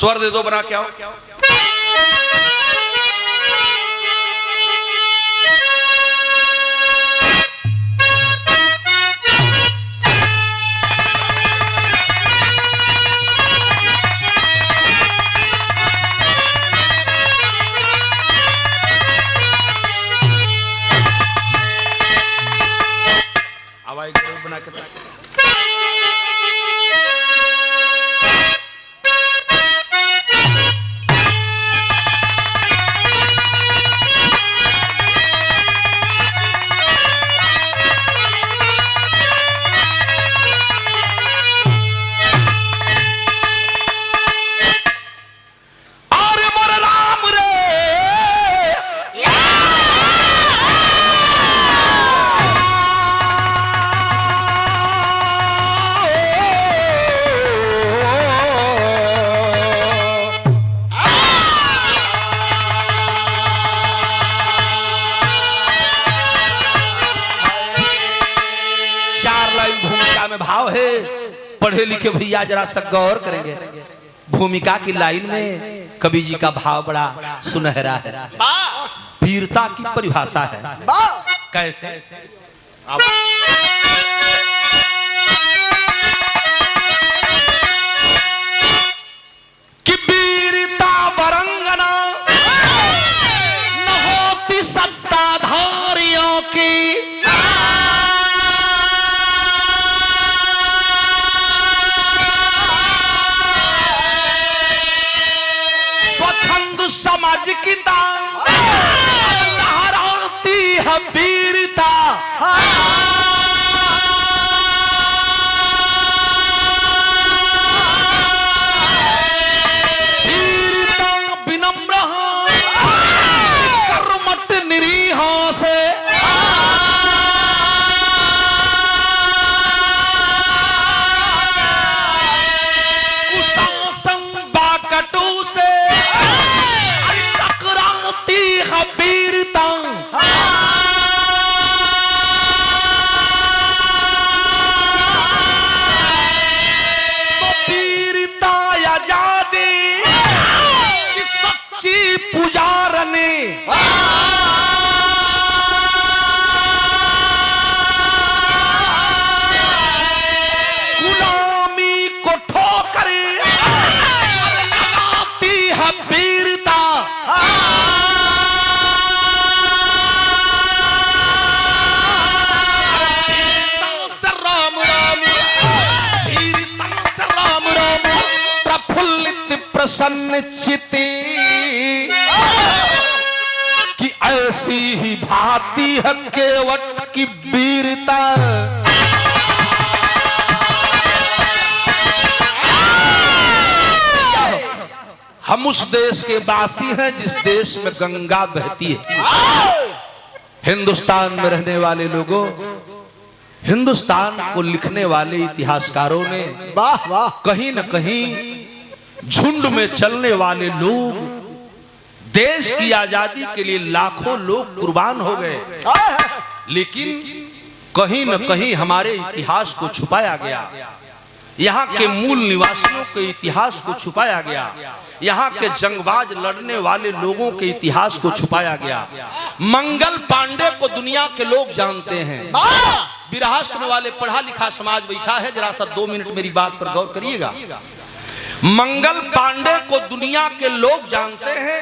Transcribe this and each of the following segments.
स्वर दे दो बना के आओ। बना के भाव है। पढ़े लिखे भैया जरा सा गौर करेंगे। भूमिका की लाइन में कवि जी का भाव बड़ा सुनहरा है। वीरता की परिभाषा है। कैसे? कि वीरता वरंगना न होती सत्ताधारियों की, सामाजिकता लहराती है वीरता। वीरता विनम्र कर्मठ निरीहों से, कुशासन बाकटू से वीरता। तो वीरता आजादी की सच्ची पुजारनी, गुलामी को ठोकर लगाती है वीरता। प्रसन्न चित्ती कि ऐसी ही भांति है केवट की वीरता। हम उस देश के वासी हैं जिस देश में गंगा बहती है। हिंदुस्तान में रहने वाले लोगों, हिंदुस्तान को लिखने वाले इतिहासकारों ने कहीं न कहीं झुंड में चलने वाले लोग, देश की आजादी के लिए लाखों लोग कुर्बान हो गए, लेकिन कहीं न कहीं हमारे इतिहास को छुपाया गया। यहाँ के मूल निवासियों के इतिहास को छुपाया गया। यहाँ के जंगबाज लड़ने वाले लोगों के इतिहास को छुपाया गया। मंगल पांडे को दुनिया के लोग जानते हैं। बिरहा सुनने वाले पढ़ा लिखा समाज बैठा है, जरा सा 2 मिनट मेरी बात पर गौर करिएगा। मंगल पांडे को दुनिया के लोग जानते हैं।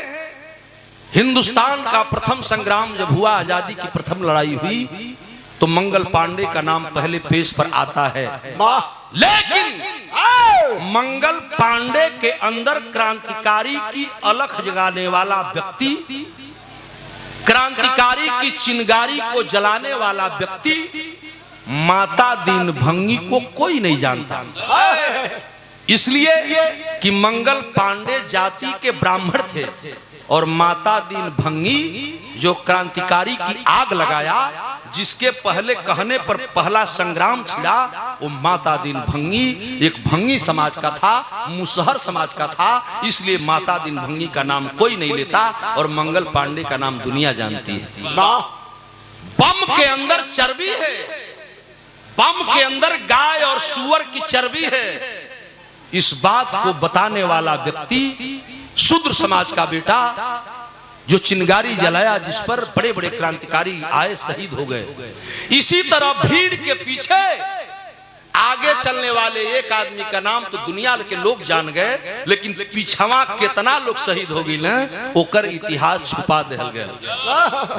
हिंदुस्तान का प्रथम संग्राम जब हुआ, आजादी की प्रथम लड़ाई हुई, तो मंगल पांडे का नाम पहले पेज पर आता है। लेकिन मंगल पांडे के अंदर क्रांतिकारी की अलख जगाने वाला व्यक्ति, क्रांतिकारी की चिंगारी को जलाने वाला व्यक्ति माता दीन भंगी को कोई नहीं जानता। इसलिए कि मंगल पांडे जाति के ब्राह्मण थे और माता दीन भंगी जो क्रांतिकारी की आग लगाया, जिसके पहले कहने पर पहला संग्राम छिड़ा, वो माता दीन भंगी एक भंगी समाज का था, मुसहर समाज का था। इसलिए माता दीन भंगी का नाम कोई नहीं लेता और मंगल पांडे का नाम दुनिया जानती है। बम के अंदर चर्बी है, बम के अंदर गाय और सुअर की चर्बी है। इस बात को बताने वाला व्यक्ति शूद्र समाज का बेटा जो चिंगारी जलाया, जिस पर बड़े बड़े क्रांतिकारी आए, शहीद हो गए। इसी तरह भीड़ के पीछे आगे चलने वाले एक आदमी का नाम तो दुनिया के लोग जान गए, लेकिन पीछवा कितना लोग शहीद हो गए, ओकर इतिहास छुपा दिया गया।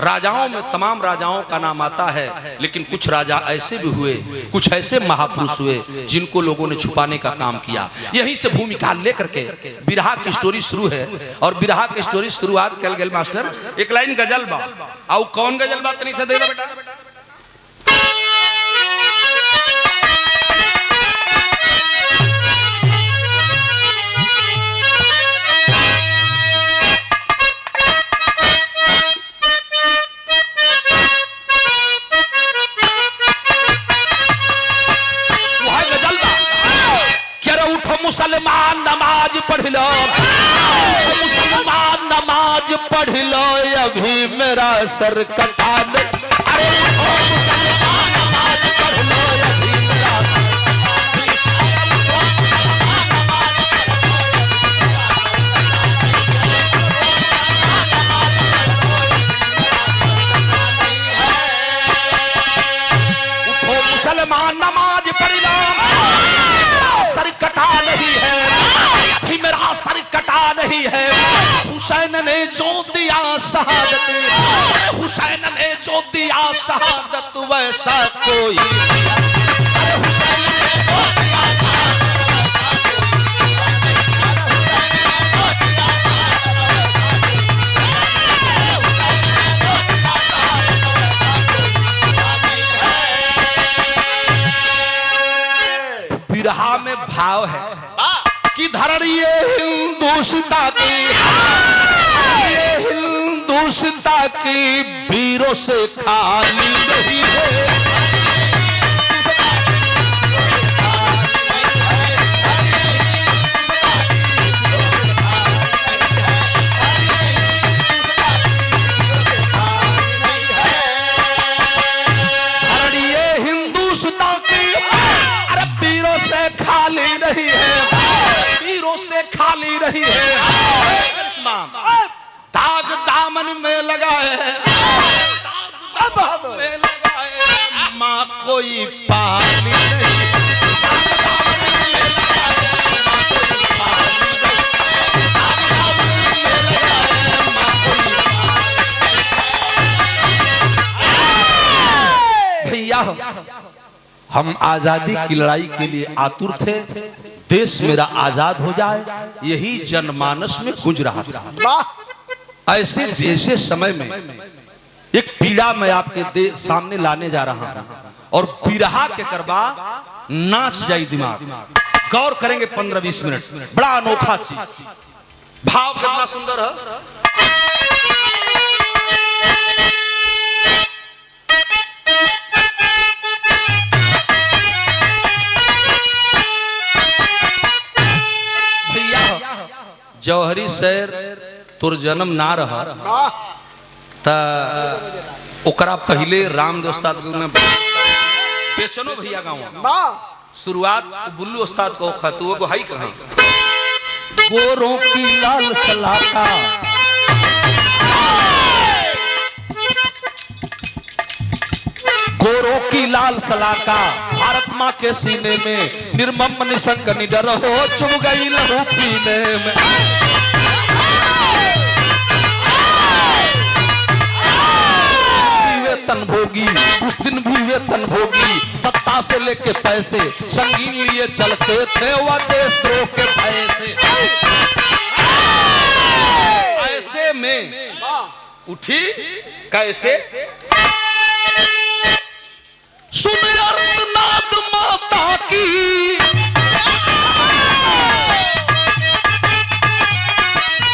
राजाओं में तमाम राजाओं का नाम आता है, लेकिन कुछ राजा ऐसे भी हुए, कुछ ऐसे महापुरुष हुए जिनको लोगों ने छुपाने का काम किया। यहीं से भूमिका लेकर के बिरहा की स्टोरी शुरू है। और बिरहा की स्टोरी शुरुआत कल गल मास्टर एक लाइन गजल बा। और कौन गजल बा तनी से दे दो बेटा। मुसलमान नमाज पढ़ लो, मुसलमान नमाज पढ़ लो, अभी मेरा सर कटा दे। अरे मुसलमान नमाज पढ़ लो, अभी मेरा उठो मुसलमान नमाज पढ़ लो, सर कटा नहीं है, अभी मेरा सर कटा नहीं है। हुसैन ने जो दिया शहादत, हुसैन ने जो दिया शहादत वैसा कोई, अरे हुसैन ने जो दिया बिरहा में भाव है कि धरणी हिंदुस्तान की, ये हिंदुस्तान की वीरों से खाली नहीं है। धरणी हिंदुस्तान की अरे वीरों से खाली नहीं है, वीरों से खाली नहीं है। ताज दामन में लगाए, दामन में लगाए, माँ कोई पानी नहीं। भैया हम आजादी की लड़ाई के लिए आतुर थे, देश मेरा आजाद हो जाए, यही जनमानस में गूंज रहा था। ऐसे जैसे समय में एक पीड़ा मैं आपके सामने लाने जा रहा हूं, और बिरहा के करबा नाच जाई दिमाग। गौर करेंगे 15-20 मिनट, बड़ा अनोखा चीज। भाव कितना सुंदर है। जौहरी शहर तोर जन्म ना रहा ता ओकरा पहले रामदेव उस्ताद में बेचनो भैया गाँव शुरुआत बुल्लू उस्ताद को खतुओं को हाई कहीं गोरों की लाल सलाका, गोरों की लाल सलाका भारत माँ के सीने में, निर्मम निसंग निडर हो चुभ गई लहू पीने में। वेतन भोगी उस दिन भी वेतन भोगी, सत्ता से लेके पैसे संगीन लिए चलते थे वह देशद्रोह के पैसे। ऐसे में उठी कैसे सुन अर्थनाद माता की,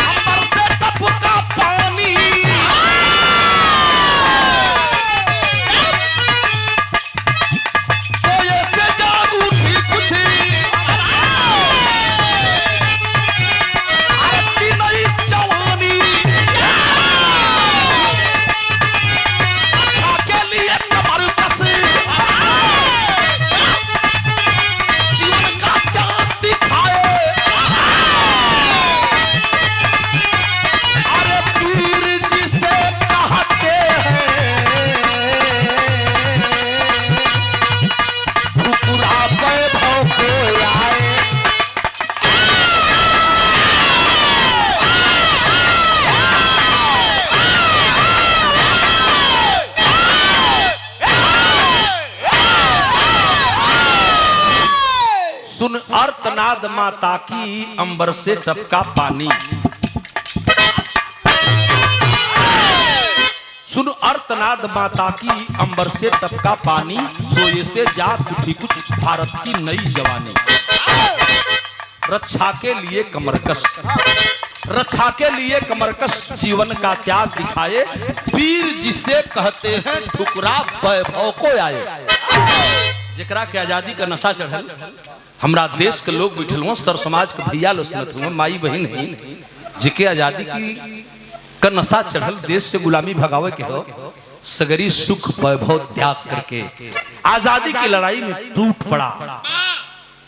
अंबर से टपका पानी, सोए से जाग उठी खुशी, आरती नई जवानी, अच्छा के लिए कमर कसी, अर्तनाद माता की अंबर से टपका पानी। सुन अर्तनाद माता की अंबर से टपका पानी, सोए से जाग उठी कुछ भारत की नई जवानी। रक्षा के लिए कमरकस, रक्षा के लिए कमरकस, जीवन का त्याग दिखाए, वीर जिसे कहते हैं ठुकरा वैभव को आए। जेकरा के आजादी का नशा चढ़ल, हमरा देश के लोग बैठल हुआ, सर समाज के भैया लोग सुनत हुआ, माई बहन नहीं, जिके आजादी की का नशा चढ़ल, देश से गुलामी भगावे के हो, सगरी सुख वैभव त्याग करके आजादी की लड़ाई में टूट पड़ा।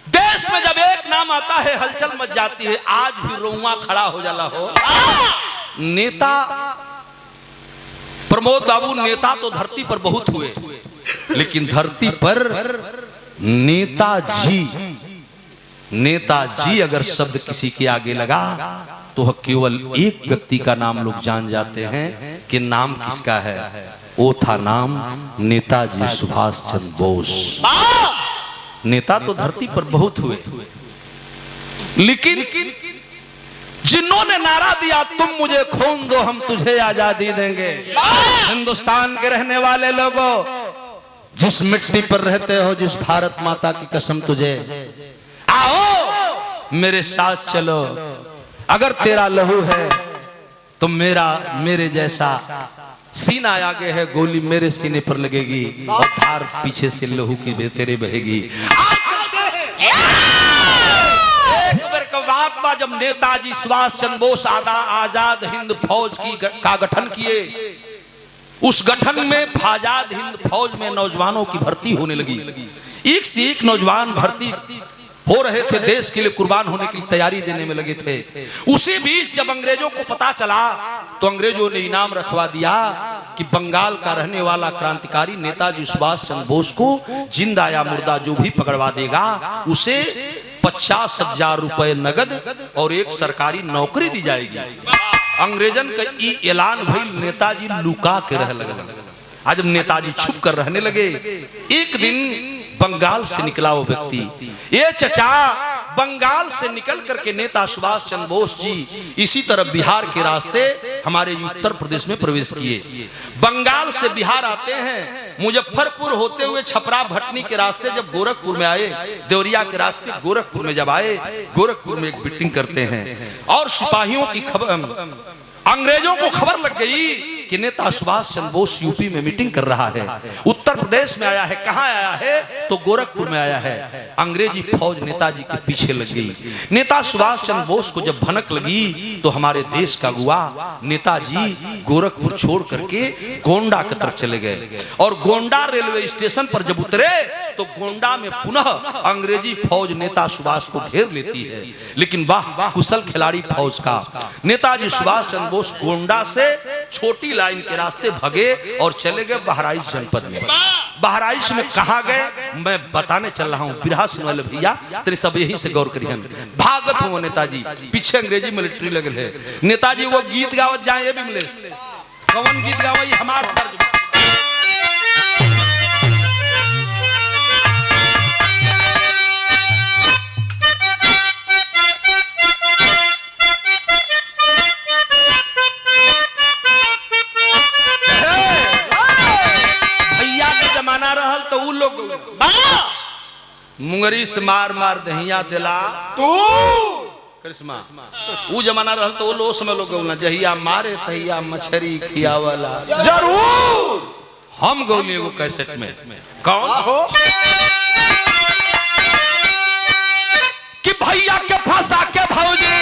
देश में जब एक नाम आता है हलचल मच जाती है। आज भी रोआ खड़ा हो जाला हो। नेता प्रमोद बाबू, नेता तो धरती पर बहुत हुए, लेकिन धरती पर नेताजी, नेताजी अगर शब्द किसी के आगे लगा तो केवल एक व्यक्ति का नाम लोग जान जाते हैं कि नाम किसका है। वो था नाम नेताजी सुभाष चंद्र बोस। नेता तो धरती पर बहुत हुए, लेकिन जिन्होंने नारा दिया तुम मुझे खून दो हम तुझे आजादी देंगे, हिंदुस्तान के रहने वाले लोगों, जिस मिट्टी पर रहते हो, जिस भारत माता की कसम तुझे, आओ मेरे साथ चलो। अगर तेरा लहू है तो मेरे जैसा सीना आगे है, गोली मेरे सीने पर लगेगी और धार पीछे से लहू की तेरे बहेगी। एक बार का बात बा, जब नेताजी सुभाष चंद्र बोस आजाद हिंद फौज का गठन किए, उस गठन में आजाद हिंद फौज में नौजवानों की भर्ती होने लगी। एक से एक नौजवान भर्ती हो रहे थे, देश के लिए कुर्बान होने की तैयारी देने में लगे थे। उसी बीच जब अंग्रेजों को पता चला तो अंग्रेजों ने इनाम रखवा दिया कि बंगाल का रहने वाला क्रांतिकारी नेताजी सुभाष चंद्र बोस को जिंदा या मुर्दा जो भी पकड़वा देगा उसे 50,000 रुपए नगद और एक सरकारी नौकरी दी जाएगी। अंग्रेजन का ई ऐलान भइल, नेताजी लुका के रह लगे। आज जब नेताजी छुप कर रहने लगे, एक दिन बंगाल से निकला वो व्यक्ति, ये चचा बंगाल से निकल करके नेता सुभाष चंद्र बोस जी इसी तरह बिहार के रास्ते हमारे उत्तर प्रदेश में प्रवेश किए। बंगाल से बिहार आते हैं, मुजफ्फरपुर होते हुए छपरा भटनी के रास्ते जब गोरखपुर में आए, देवरिया के रास्ते गोरखपुर में जब आए, गोरखपुर में एक मीटिंग करते हैं और सिपाहियों की खबर, अंग्रेजों को खबर लग गई कि नेता सुभाष चंद्र बोस यूपी में मीटिंग कर रहा है, उत्तर प्रदेश में आया है। कहाँ आया है? तो गोरखपुर में आया है। अंग्रेजी फौज नेताजी के पीछे लग गई। नेता सुभाष चंद्र बोस को जब भनक लगी तो हमारे देश का गुआ नेताजी गोरखपुर छोड़ करके गोंडा की तरफ चले गए और गोंडा रेलवे स्टेशन पर जब उतरे तो गोंडा में पुनः अंग्रेजी फौज नेता सुभाष को घेर लेती है। लेकिन वाह कुशल खिलाड़ी फौज का, नेताजी सुभाष चंद्र बोस गोंडा से छोटी लाइन के रास्ते भगे और चले गए बहराइच जनपद में। बहराइच में कहा गए मैं बताने चल रहा हूँ, बिरहा सुनल भैया तेरे सब यही से गौर करियन। भागत हो नेताजी, पीछे अंग्रेजी मिलिट्री लगल है। नेताजी वो गीत गावत जाए, ये भी मिले कौन गीत गावा, हमार फर्ज। मुंगरी से मार मार दहिया दिला तू करिश्मा, वो जमाना रहल तो वो लो समय लोग गौला, जहिया मारे तहिया मछरी खियावला जरूर। हम गौली वो कैसेट में कौन हो कि भैया के फंसा के भौजी,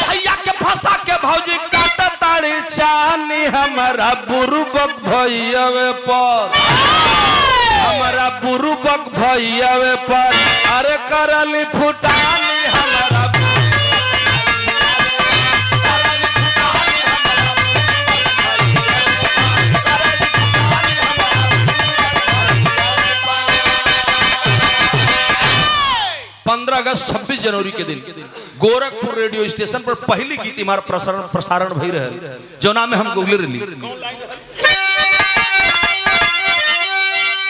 भैया के फंसा के भौजी काटा ताड़ी चानी हमारा बुरुबक भैया पर, हमारा बुरुबक भैया पर अरे करली फुटानी हमारा अगस्त 26 जनवरी के दिन गोरखपुर रेडियो स्टेशन पर पहली गीत हमारा प्रसारण भई रहे, जो नाम में हम गौले रही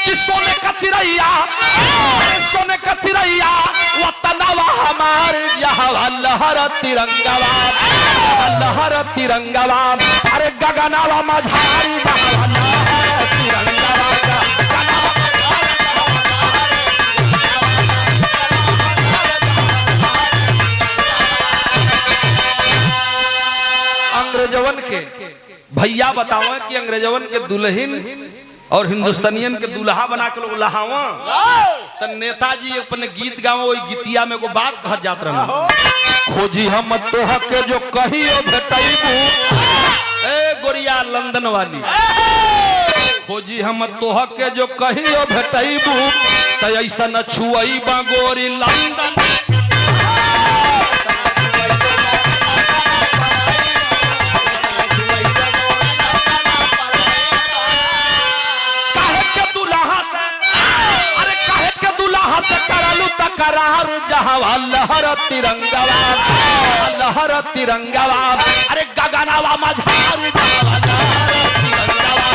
कि सोने का चिरैया, सोने का चिरैया गगनवा हमार जहावा लहर तिरंगवा, लहर तिरंगवा, अरे गगनवा मझारी जहावा लहर तिरंगवा, अंग्रेजवन के भैया बताओ कि अंग्रेजवन के दुल्हन और हिंदुस्तानियन के दूल्हा बना के लोग लहावा, तो नेताजी अपने गीत गावा, वही गीतिया में को बात कह जात रहा, खोजी हम तोह के जो कहियो भेटैबू, ए गोरिया लंदन वाली, खोजी हम तोह के जो कहियो भेटैबू, तो ऐसा न छुई गोरी लंदन, करलू तकरार जहावा लहर तिरंगवा, लहर तिरंगवा, अरे गगनवा मझारी जहावा लहर तिरंगवा,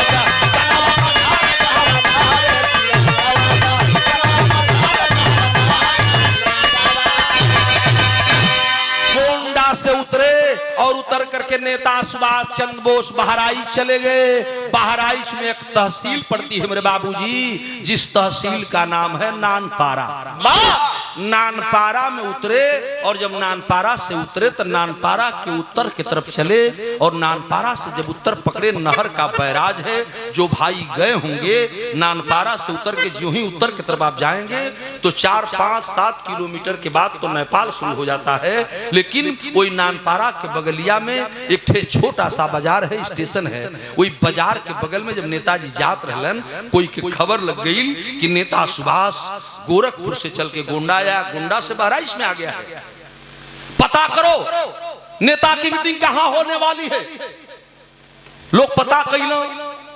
गोंडा से उतरे और उतर करके नेता सुभाष चंद्र बोस बहराइच चले गए। बहराइच में एक तहसील पड़ती है मेरे बाबूजी, जिस तहसील का नाम है नानपारा। नानपारा में उतरे और जब नानपारा से उतरे तो नानपारा के उत्तर की तरफ चले और नानपारा से जब उत्तर पकड़े, नहर का बैराज है, जो भाई गए होंगे नानपारा से उतर के जो ही उत्तर की तरफ आप जाएंगे तो 4, 5, 7 किलोमीटर के बाद तो नेपाल शुरू हो जाता है। लेकिन वही नानपारा के बगलिया में एक छोटा सा बाजार है, स्टेशन है, वही बाजार के बगल में जब नेताजी जात रहलन, कोई के खबर लग गई कि नेता सुभाष गोरखपुर से चल के गोंडा या गोंडा से बहराइच में आ गया है, पता करो नेता की मीटिंग कहां होने वाली है। लोग पता कैलो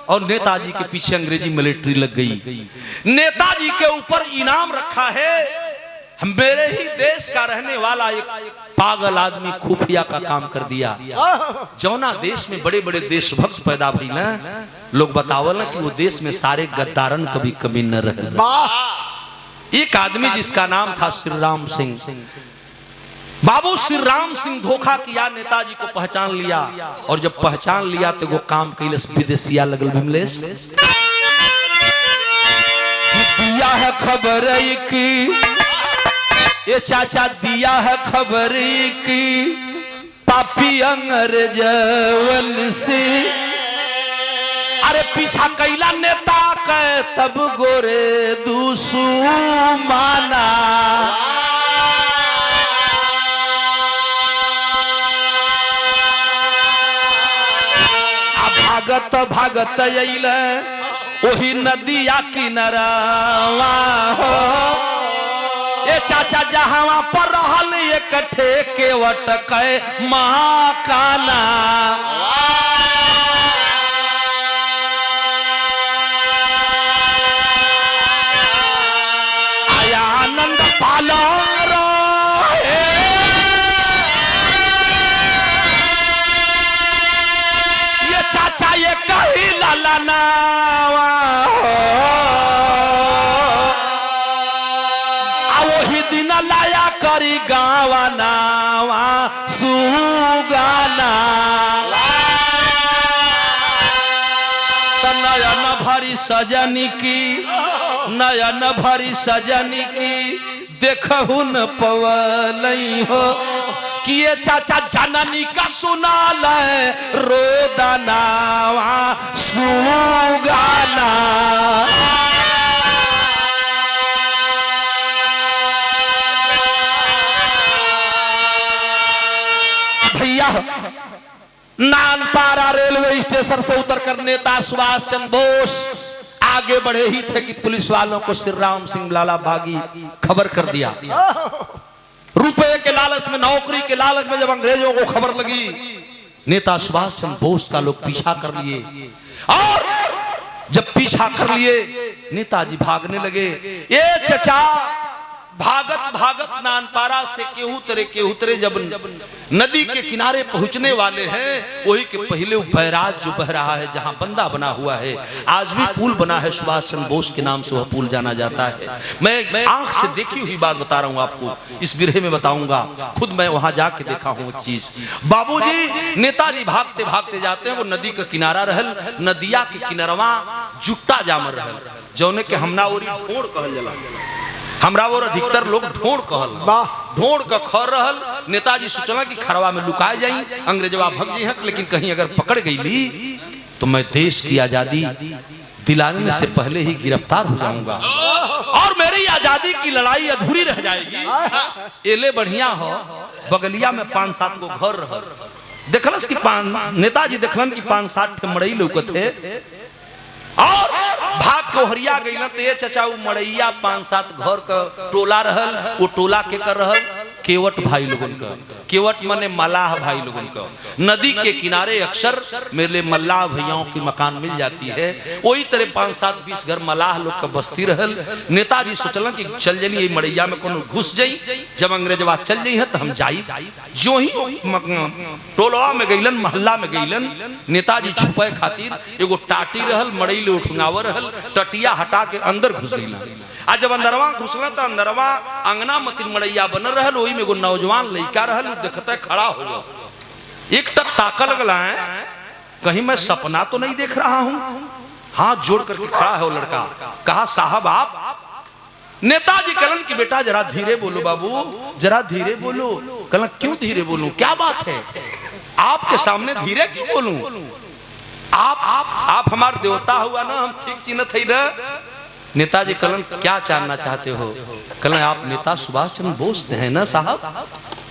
और नेताजी के पीछे अंग्रेजी मिलिट्री लग गई। नेताजी के ऊपर इनाम रखा है, मेरे ही देश का रहने वाला एक पागल आदमी खुफिया का काम कर दिया। जौना देश में बड़े बड़े देशभक्त पैदा भई ना, लोग बतावल ना कि वो देश में सारे गद्दारन कभी कमी न रहे। एक आदमी जिसका नाम था श्री राम सिंह, बाबू श्री राम सिंह धोखा किया, नेताजी को पहचान लिया और जब पहचान लिया तो वो काम कैलस विदेशिया लगल विमलेश, दिया है खबर की ये चाचा, दिया है खबर की पापी अंग्रेजवन से, अरे पीछा कैला नेता के तब गोरे दुश्मना, भागत भागत अइल ओही नदिया किनारवा हो, ये चाचा जहां पर रहल एक ठेके वटके महाकाना, आया आनंद पालो ये चाचा ये कही लालाना, लाया करी गावा नावा सुगाना, नयन भरी सजनी की, नयन भरी सजनी की देखहु न पवलई हो, कि ये चाचा जननी का सुना ले रोदनावा सुगाना। नानपारा रेलवे स्टेशन से उतरकर नेता सुभाष चंद्र बोस आगे बढ़े ही थे कि पुलिस वालों को श्री राम सिंह लाला बागी खबर कर दिया। रुपए के लालच में, नौकरी के लालच में जब अंग्रेजों को खबर लगी, नेता सुभाष चंद्र बोस का लोग पीछा कर लिए और जब पीछा कर लिए नेताजी भागने लगे। ये चचा भागत भागत नानपारा से केहू तरे जब नदी के किनारे पहुंचने वाले हैं, वही के पहले बैराज जो बह रहा है, जहां बंदा बना हुआ है, आज भी पुल बना है, सुभाष चंद्र बोस के नाम से वह पुल जाना जाता है। मैं आंख से देखी हुई बात बता रहा हूं आपको, इस बिरहे में बताऊंगा, खुद मैं वहां जाके देखा हूं एक चीज। बाबूजी नेताजी भागते भागते जाते हैं, वो नदी का किनारा रहल, नदिया के किनारवा जुट्टा जामर रहल, जौने के हमना ओरी ढोड़ कहल जाला, हमरा वो अधिकतर लोग ढोड़ कहल, ढोड़ का खर रहल। नेताजी सोचला कि खरवा में लुकाए जाई, अंग्रेजवा भग जाई हैं, लेकिन कहीं अगर पकड़ गई तो मैं देश की आजादी दिलाने से पहले ही गिरफ्तार हो जाऊंगा और मेरी आजादी की लड़ाई अधूरी रह जाएगी। एले बढ़िया हो, बगलिया में 5-7 गो घर रहल, देखलस कि नेताजी देखलन कि 5-7 ठे मड़ई लौकत है और भाग के हरिया गईलन। ते चचा उ मड़ैया 5-7 घर का टोला रहल, वो टोला के कर रहल केवट भाई लोगन का, केवट मने मल्लाह भाई लोगन का। नदी के किनारे अक्सर मेरे मल्लाह भैयाओं की मकान मिल जाती है, वही तरह 5-7-20 घर मल्लाह लोग का बस्ती रहल। नेताजी सोचलन कि चल जनी मड़ैया में कोनो घुस जाई, जब अंग्रेजवा चल जाई है तो हम जाई। जो ही टोलवा में गईलन, मोहल्ला में गईलन, नेताजी छुपे खातिर एगो टाटी रहल, मड़ई ले उठंगावर रहल, टटिया हटा के अंदर घुस गईलन। आज जब अंदरवा घुसला तो अंदरवा अंगना मतिन मड़ैया बन रहल, वही में एगो नौजवान लड़का रहल, देखते खड़ा हो गया, एक टक ताका लगला है, कहीं मैं सपना तो नहीं देख रहा हूं। हाथ जोड़ करके खड़ा है वो लड़का, कहा साहब आप? नेताजी कलन की बेटा जरा धीरे बोलो बाबू, जरा धीरे बोलो। कलन क्यों धीरे बोलूं, क्या बात है, आपके सामने धीरे क्यों बोलूं? आप हमारे देवता हुआ ना, हम ठीक चिन्हत है ना। नेताजी कलन क्या जानना चाहते हो? कलन आप नेता सुभाष चंद्र बोस हैं ना साहब?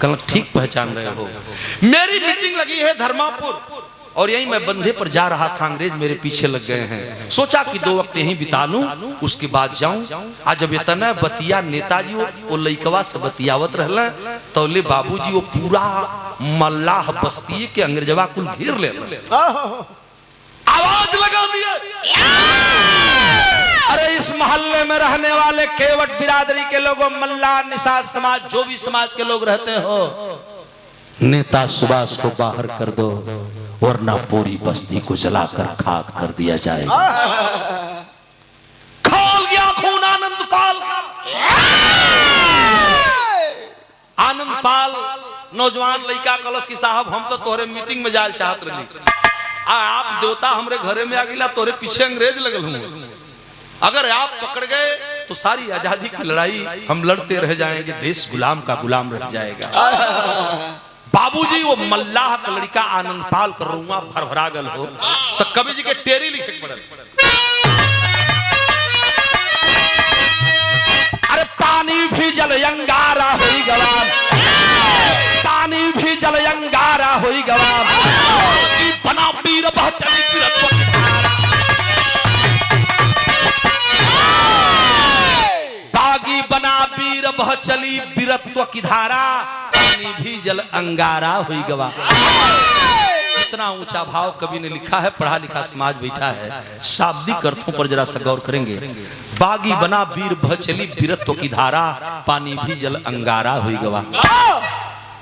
कलन ठीक पहचान रहे हो, मेरी मीटिंग लगी है धर्मापुर और यही मैं बंधे पर जा रहा था, अंग्रेज मेरे पीछे लग गए हैं, सोचा कि 2 वक्त यहीं बिता लूं, उसके बाद जाऊं। आज जब इतना बतिया नेताजी वो लइकवा से बतियावत रहला, तौले बाबूजी वो पूरा मल्लाह बस्ती के अंग्रेजवा कुल घेर ले, आवाज लगा दिया, अरे इस मोहल्ले में रहने वाले केवट बिरादरी के लोगों, मल्लाह निषाद समाज, जो भी समाज के लोग रहते हो, नेता सुभाष को बाहर कर दो वरना पूरी बस्ती को जलाकर खाक कर दिया जाए। खोल गया खून आनंदपाल। आनंदपाल नौजवान लड़का कलश की साहब हम तो तोहरे मीटिंग में जाल चाहत रही, आप देवता हमरे घरे में आ गिला, तोरे पीछे अंग्रेज लगल हूँ, अगर आप पकड़ गए तो सारी आजादी की लड़ाई हम लड़ते रह जाएंगे, देश गुलाम का गुलाम रह जाएगा। बाबूजी वो मल्लाह का लड़का आनंदपाल कर रूंगा भरभरा गल हो तो कवि जी के टेरी लिखे पड़ल, अरे पानी भी जल अंगारा होई गवाम, पानी भी जल अंगारा होई गवाम, बना पीर बह चली पीरत्व की धारा, बागी बना पीर बह चली बीरत्व की धारा, पानी भी जल अंगारा हुई गवा। इतना ऊंचा भाव कवि ने लिखा है, पढ़ा लिखा समाज बैठा है, शाब्दिक अर्थों पर जरा सा गौर करेंगे। बागी बना वीर बह चली बीरत्व की धारा, पानी भी जल अंगारा हुई गवा।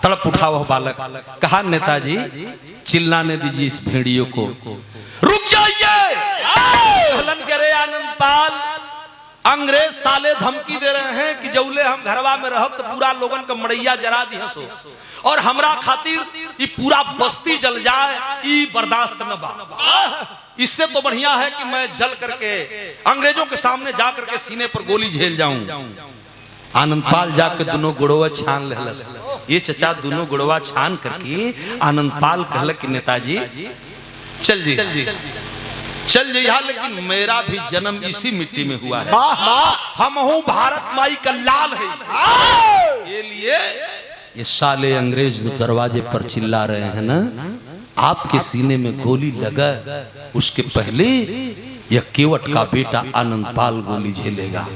तड़प उठा वह बालक, कहा नेताजी चिल्लाने दीजिए इस भेड़ियों को, रुक जाइए। कहलन करे आनंदपाल, अंग्रेज साले धमकी दे रहे हैं कि जौले हम घरवा में रहब तो पूरा लोगन का मड़ैया जरा दी हसो और हमरा खातिर ये पूरा बस्ती जल जाए, ये बर्दाश्त न बा। इससे तो बढ़िया है कि मैं जल करके अंग्रेजों के सामने जा करके सीने पर गोली झेल जाऊं। आनंदपाल जाके दोनों गुड़वा छान लेलस, ये चचा दोनों गुड़वा छान करके आनंदपाल कहल कि नेताजी चल जी चल जी, लेकिन मेरा भी जन्म इसी मिट्टी में हुआ है, हम हूँ भारत माई का लाल है, ये लिए ये साले अंग्रेज जो दरवाजे पर चिल्ला रहे हैं ना, आपके सीने में गोली लगा उसके पहले यह केवट का बेटा आनंदपाल गोली झेलेगा।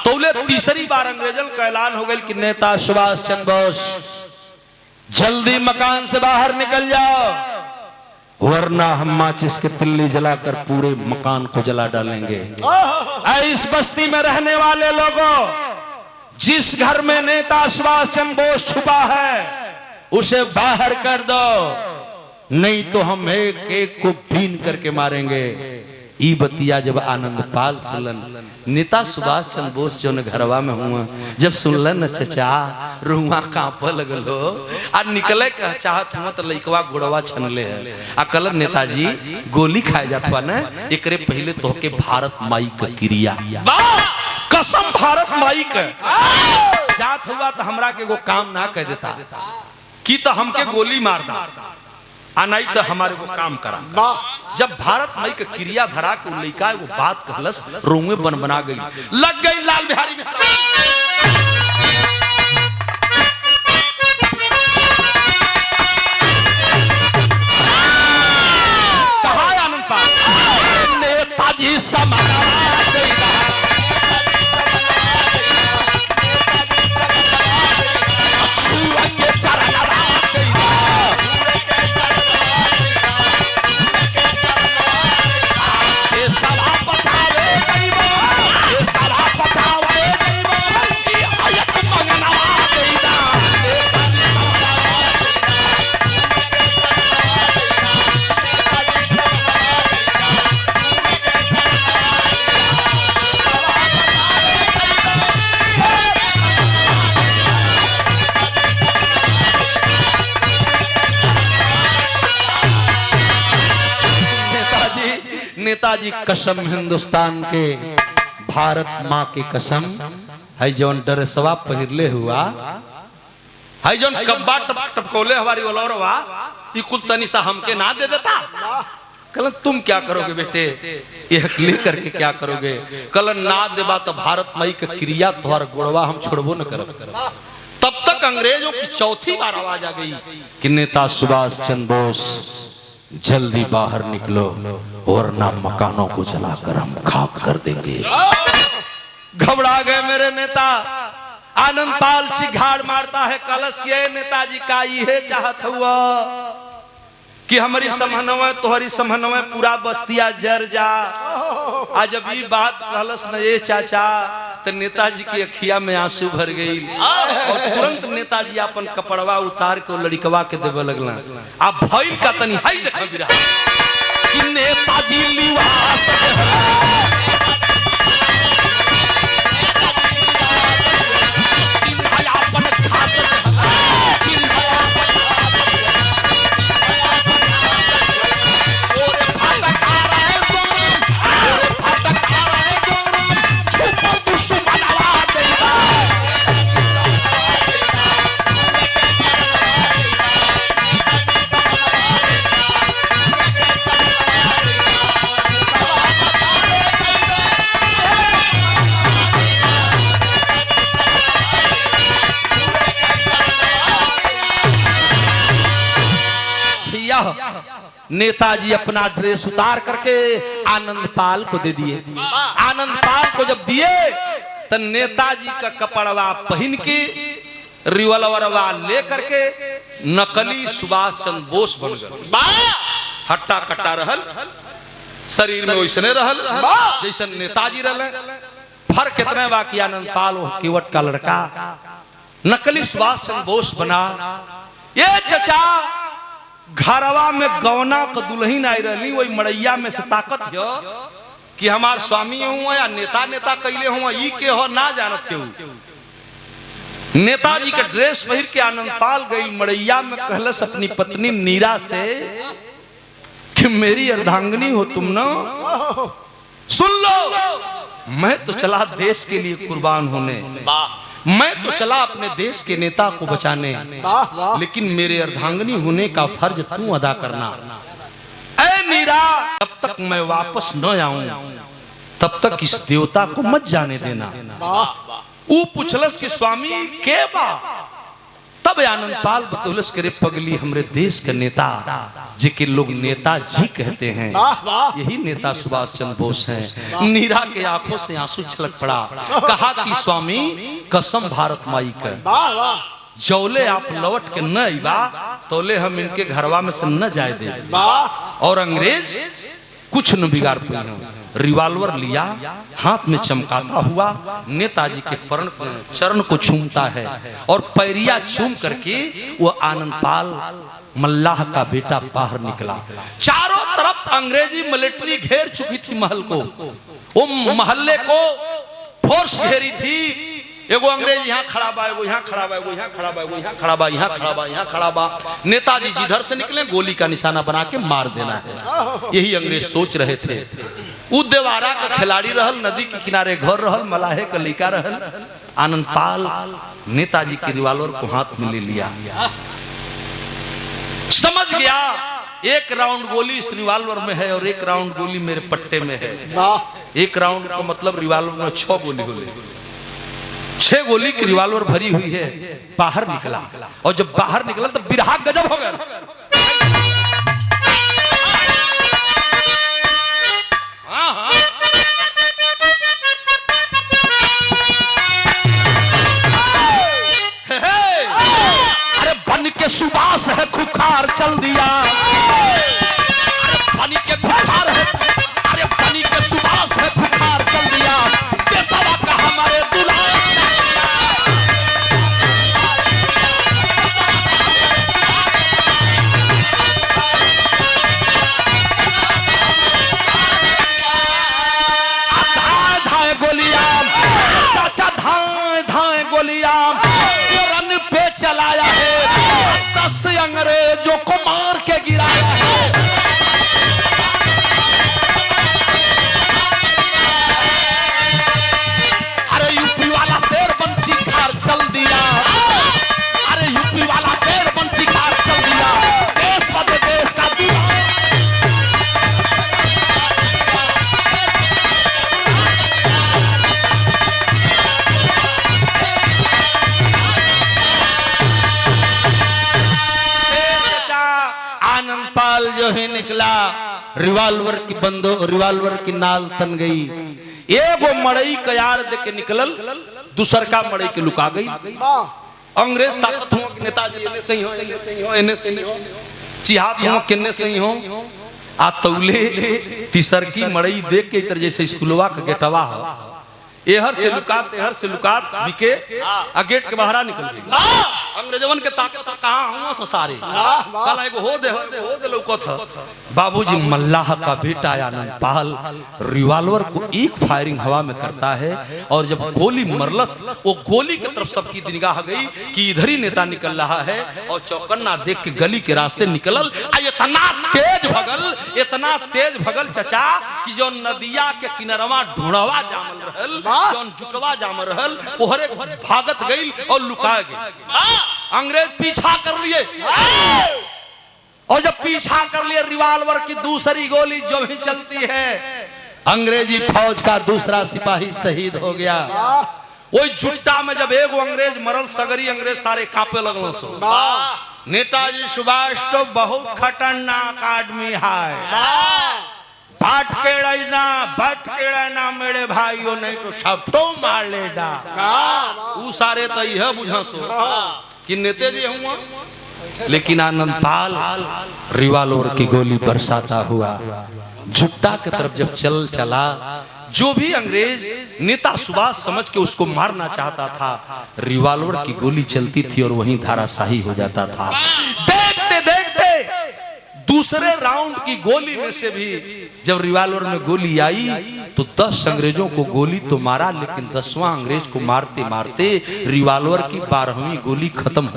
तो तीसरी बार अंग्रेजों का ऐलान हो गया कि नेता सुभाष चंद्र बोस जल्दी मकान से बाहर निकल जाओ, वरना हम माचिस के तिल्ली जलाकर पूरे मकान को जला डालेंगे। इस बस्ती में रहने वाले लोगों जिस घर में नेता सुभाष चंद्र बोस छुपा है उसे बाहर कर दो, नहीं तो हम एक एक को बीन करके मारेंगे। ई बतिया जब आनंदपाल सुनलन, नेता सुभाष चंद्र बोस जो न घरवा में हुआ, जब सुनलन चचा रुआ कांप लगलो आ निकले कह चाहत हुआ तो लइकवा गुड़वा छनले है आ कल नेताजी गोली खाए जातवा न, एकरे पहले तो के भारत माई का क्रिया कसम भारत माई का जात हुआ तो हमरा के वो काम ना कह देता कि तो हमके गोली मार दा आ नहीं तो हमारे को काम करा। जब भारत माई के क्रिया धरा के लइका वो बात कहलस, रोंगे बन बना गई, लग गई लाल बिहारी मिश्रा। कहा आनंदपाल नेताजी समाज नेताजी कसम हिंदुस्तान के भारत माँ की कसम है जौन ड्रेसवा पहिरले हुआ है जौन कब्बा टपकोले हमारी ओलौरवा ई कुल तनी सा हमके ना दे देता। कल तुम क्या करोगे बेटे, ये लेकर के क्या करोगे? कल ना देबा तो भारत माई के क्रिया तुम्हारा गुड़वा हम छोड़बो न करब। तब तक अंग्रेजों की चौथी बार आवाज आ गई कि नेता सुभाष चंद्र बोस जल्दी बाहर निकलो वरना मकानों को जलाकर हम खाक कर देंगे। घबरा गए मेरे नेता। आनंदपाल चिघाड़ मारता है कलश के, नेताजी का ये चाहत हुआ कि हमारी समन्वय तोहरी समन्वय पूरा बस्तिया जर जा। आज जब ये बात कहलस न ये चाचा तो नेताजी की अखिया में आंसू भर गई और तुरंत नेताजी अपन कपड़वा उतार के लड़कवा के देवे लगला। अब भइल का तनी हाई देखा बिरा कि नेताजी लिवास नेताजी अपना ड्रेस उतार करके आनंदपाल को दे दिए। आनंदपाल को जब दिए तो नेताजी का कपड़वा पहन के रिवॉल्वरवा ले करके नकली सुभाष चंद्र बोस बन गए। हट्टा कट्टा रहल, शरीर में वैसने रहल जैसन नेताजी रहल। फर्क कितना बा कि आनंदपाल केवट का लड़का नकली सुभाष चंद्र बोस बना। ये चचा घरवा में गौना का दुल्हन आई रही, वही मड़ैया में से ताकत हो कि हमार स्वामी हुआ या नेता नेता कैले हुआ ई के हो ना जानत हो। नेताजी का ड्रेस पहिर के आनंदपाल गई मड़ैया में, कहलस अपनी पत्नी नीरा से कि मेरी अर्धांगिनी हो तुम ना, सुन लो मैं तो चला देश के लिए कुर्बान होने, मैं तो चला अपने देश के नेता को बचाने, लेकिन मेरे अर्धांगिनी होने का फर्ज तू अदा करना। ऐ नीरा तब तक मैं वापस न आऊं तब तक इस देवता को मत जाने देना। वो पूछलस कि स्वामी के बा? तब आनंदपाल बतौलस करे पगली हमरे देश के नेता जिके लोग नेताजी कहते हैं, यही नेता सुभाष चंद्र बोस हैं। नीरा के आंखों से आंसू छलक पड़ा। कहा कि स्वामी कसम भारत माई का, जौले आप लौट के न आइबा तोले हम इनके घरवा में से न जाए दे और अंग्रेज कुछ न बिगाड़ पाए। रिवॉल्वर लिया, हाथ में चमकाता हुआ नेताजी के चरण को छूमता है और पैरिया छूम करके वो आनंदपाल मल्लाह का बेटा बाहर निकला। चारों तरफ अंग्रेजी मिलिट्री घेर चुकी थी महल को, वो महल्ले को फोर्स घेरी थी। एगो अंग्रेज यहाँ खड़ा बा, एगो यहाँ खड़ा बा, एगो यहाँ खड़ा बा, एगो यहाँ खड़ा बा, यहाँ खड़ा बा, यहाँ खड़ा बा। नेताजी जिधर से निकले गोली का निशाना बना के मार देना है, यही अंग्रेज सोच रहे थे। उद्देवारा का खिलाड़ी रहल, नदी के किनारे घर रहल, मलाहे का लड़का रहल। आनंदपाल नेताजी के रिवॉल्वर को हाथ में ले लिया, समझ गया एक राउंड गोली इस रिवॉल्वर में है और एक राउंड गोली मेरे पट्टे में है। एक राउंड का मतलब रिवॉल्वर में 6 गोली होगी, 6 गोली की रिवॉल्वर भरी हुई है। बाहर निकला और जब बाहर निकला तो बिरहा गजब हो गया। अरे बन के सुबास है खुखार चल दिया, बन के खुखार है, अरे बन के सुबास है खुखार चल दिया, केसवा का हमारे दुल्हा धाए गोलियां, चाचा धाए धाए गोलियां रन पे चलाया है, 10 अंग्रेजों को मार के गिराया है। अरे यूपी वाला शेर बंची खार चल दिया, अरे यूपी वाला शेर बंची खार चल दिया, देश बदे देश का दूल्हा। आनंदपाल जो है निकला, रिवॉल्वर की नाल तन गई। एगो मड़ई कयार दे के निकलल, दूसर का मड़ई के लुका गई। अंग्रेज ताकत हो नेताजी इन्ने सही हो, इन्ने सही हो, इन्ने सही हो, चिहात हो किन्ने सही हो। आ तौले तीसर की मड़ई देख के इतर जैसे स्कूलवा का गेटवा हो, एहर से लुकात बिके आ गेट के बाहर निकल गई। अंग्रेजवन के ताकत कहां हुआ ससारे कल एगो हो दे लौकत है। बाबूजी मल्लाह का बेटा आनंदपाल रिवॉल्वर को एक फायरिंग हवा में करता है और जब गोली मरलस, वो गोली की तरफ सबकी निगाह गई कि इधर ही नेता निकल रहा है और चौकन्ना देख के गली के रास्ते निकलल। इतना तेज भगल चचा कि जो नदिया के किनारवा ढूंढवा जामल रहल, जो जुटवा जामल रहल, ओहरे भागत गई और लुका गई। अंग्रेज पीछा कर लिए और जब पीछा कर लिए रिवॉल्वर की दूसरी गोली जो भी चलती है, अंग्रेजी फौज का दूसरा सिपाही शहीद हो गया। वही जुट्टा में जब एगो अंग्रेज मरल, सगरी अंग्रेज सारे कांपे लगल। सो नेताजी सुभाष तो बहुत खतरनाक आदमी है, भटके रहना मेरे भाइयों, नहीं तो सब तो मार लेगा। वो सारे तो यह बुझा सो कि नेताजी हुआ, लेकिन आनंदपाल रिवॉल्वर की गोली बरसाता हुआ जुट्टा की तरफ जब चला, जो भी अंग्रेज नेता सुभाष समझ के उसको मारना चाहता था, रिवॉल्वर की गोली चलती थी और वहीं धाराशाही हो जाता था। देखते देखते दूसरे राउंड की गोली में से भी जब रिवॉल्वर में गोली आई तो 10 अंग्रेजों को गोली तो मारा, लेकिन 10वां अंग्रेज को मारते मारते रिवॉल्वर की 12वीं गोली खत्म।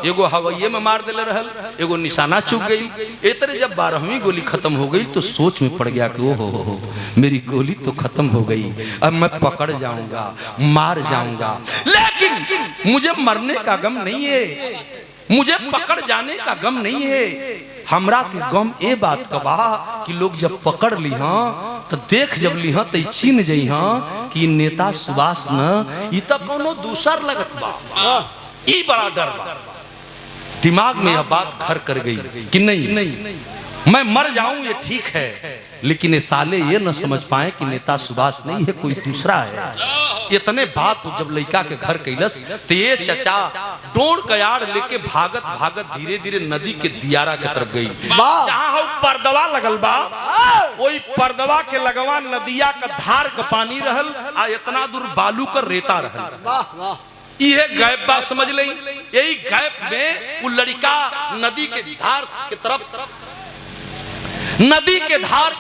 एगो हवाइये में मार देले रहल, एगो निशाना चूक गई। इतने जब 12वीं गोली खत्म हो गई तो सोच में पड़ गया कि ओहो मेरी गोली तो खत्म हो गई, अब मैं पकड़ जाऊंगा, मार जाऊंगा। लेकिन मुझे मरने का गम नहीं है, मुझे पकड़ जाने का गम नहीं है। हमरा के गम ए बात का बा कि लोग जब पकड़ ली तो देख जब ली तो चीन जई कि नेता सुभाष न ई तो कोनो दूसर लगत बा, ई बड़ा डर बा। दिमाग में यह बात घर कर गई कि नहीं मैं मर जाऊं ये ठीक है, लेकिन ये साले ये न समझ पाए कि नेता सुभाष नहीं है, कोई दूसरा है। इतने बात जब लड़का के घर कैलस तो ये चचा डोर कयार लेके भागत भागत धीरे धीरे नदी के दियारा के तरफ गई, जहां पर्दवा लगल बा वही पर्दवा के लगवा नदिया का धार का पानी रहल आ इतना दूर बालू का रेता रहल। ये गैप बा समझ ली। यही गैप में वो लड़का नदी के धार के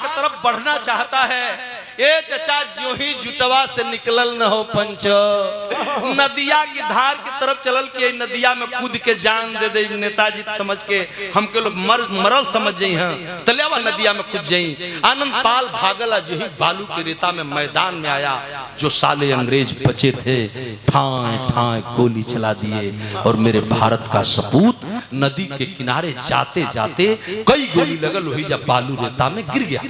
तरफ बढ़ना चाहता है। ए चचा जो ही जुटवा से निकलल न हो पंचो, नदिया की धार की तरफ चलल के नदिया में कूद के जान दे दे नेताजी समझ के हमके लोग मरल समझ जाई हैं तलेवा नदिया में कूद जाई। आनंद पाल भागला जो ही बालू के रेता में मैदान में आया। जो साले अंग्रेज बचे थे ठाए ठाए गोली चला दिए और मेरे भारत का सपूत नदी के किनारे जाते जाते कई गोली लगल वही जब बालू रेता में गिर गया।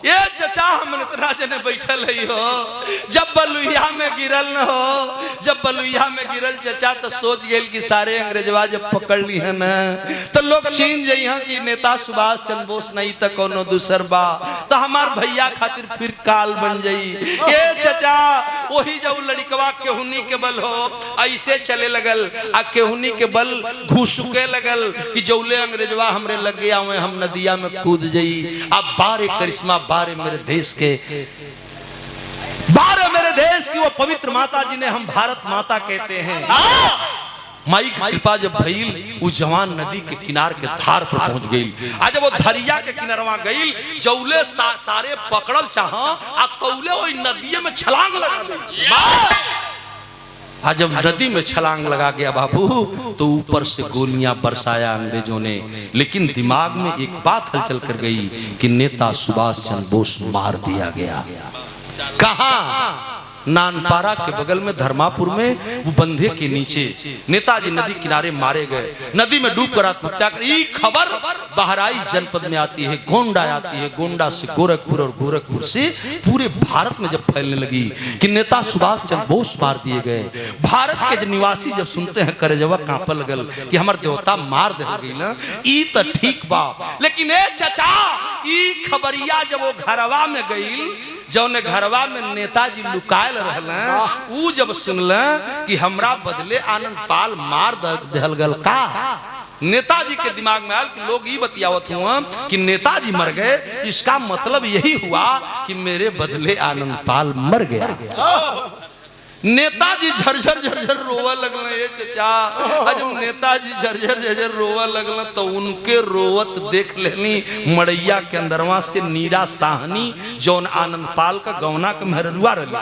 ये चचा हम इतना जने बैठल है हो, जब बलुइया में गिरल न हो, जब बलुइया में गिरल चचा तो सोच गेल कि सारे अंग्रेजवा जब पकड़ ली है ना तो लोग छीन जाई कि नेता सुभाष चंद्र बोस नहीं तो कोनो दूसर बा तो हमार भैया खातिर फिर काल बन जाई। ये चचा वही जब लड़कवा केहुनी के बल हो ऐसे चले लगल आ केहुनी के बल घुसुके लगल कि जौले अंग्रेजवा हमरे लग गया हम नदिया में कूद जाई। अब बारे करिश्मा बारे मेरे देश के बारे मेरे देश की वो पवित्र माता जिन्हें हम भारत माता कहते हैं। माई की कृपा जब भइल वो जवान नदी के किनार के धार पर पहुंच गई। आज जब वो धरिया के किनारवा गई जौले सारे पकड़ल चाहा आ तौले वो नदी में छलांग लगा। आज जब नदी में छलांग लगा गया बाबू तो ऊपर से गोलियां बरसाया अंग्रेजों ने, लेकिन दिमाग में एक बात हलचल कर गई कि नेता सुभाष चंद्र बोस मार दिया गया। कहां? नानपारा के बगल में धर्मापुर में वो बंधे के नीचे नेताजी नदी किनारे मारे गए। नदी में डूबकर आत्महत्या कर। ये खबर बहराइच जनपद में आती है, गोंडा आती है, गोंडा से गोरखपुर और गोरखपुर से पूरे भारत में जब फैलने लगी कि नेता सुभाष चंद्र बोस मार दिए गए। भारत के जो निवासी जब सुनते हैं करेजवा कांपे लगल कि हमार देवता मार दे गई ना, ई तो ठीक बा। लेकिन ए चचा ई खबरिया जब वो घरवा में गई जौने घरवा में नेताजी लुकायल रहल ऊ जब सुनल कि हमरा बदले आनंद पाल मार दहल गल का, नेताजी के दिमाग में आयल कि लोग ये बतियावत हुआ कि नेताजी मर गए, इसका मतलब यही हुआ कि मेरे बदले आनंद पाल मर गया। नेताजी झरझर झरझर रोवा लगल। ये चचा जब नेताजी झरझर झरझर रोवा लगल तो उनके रोवत देख लेनी मड़ैया के अंदरवा से नीरा साहनी जौन आनंद पाल का गौना के मेहरुआ रही।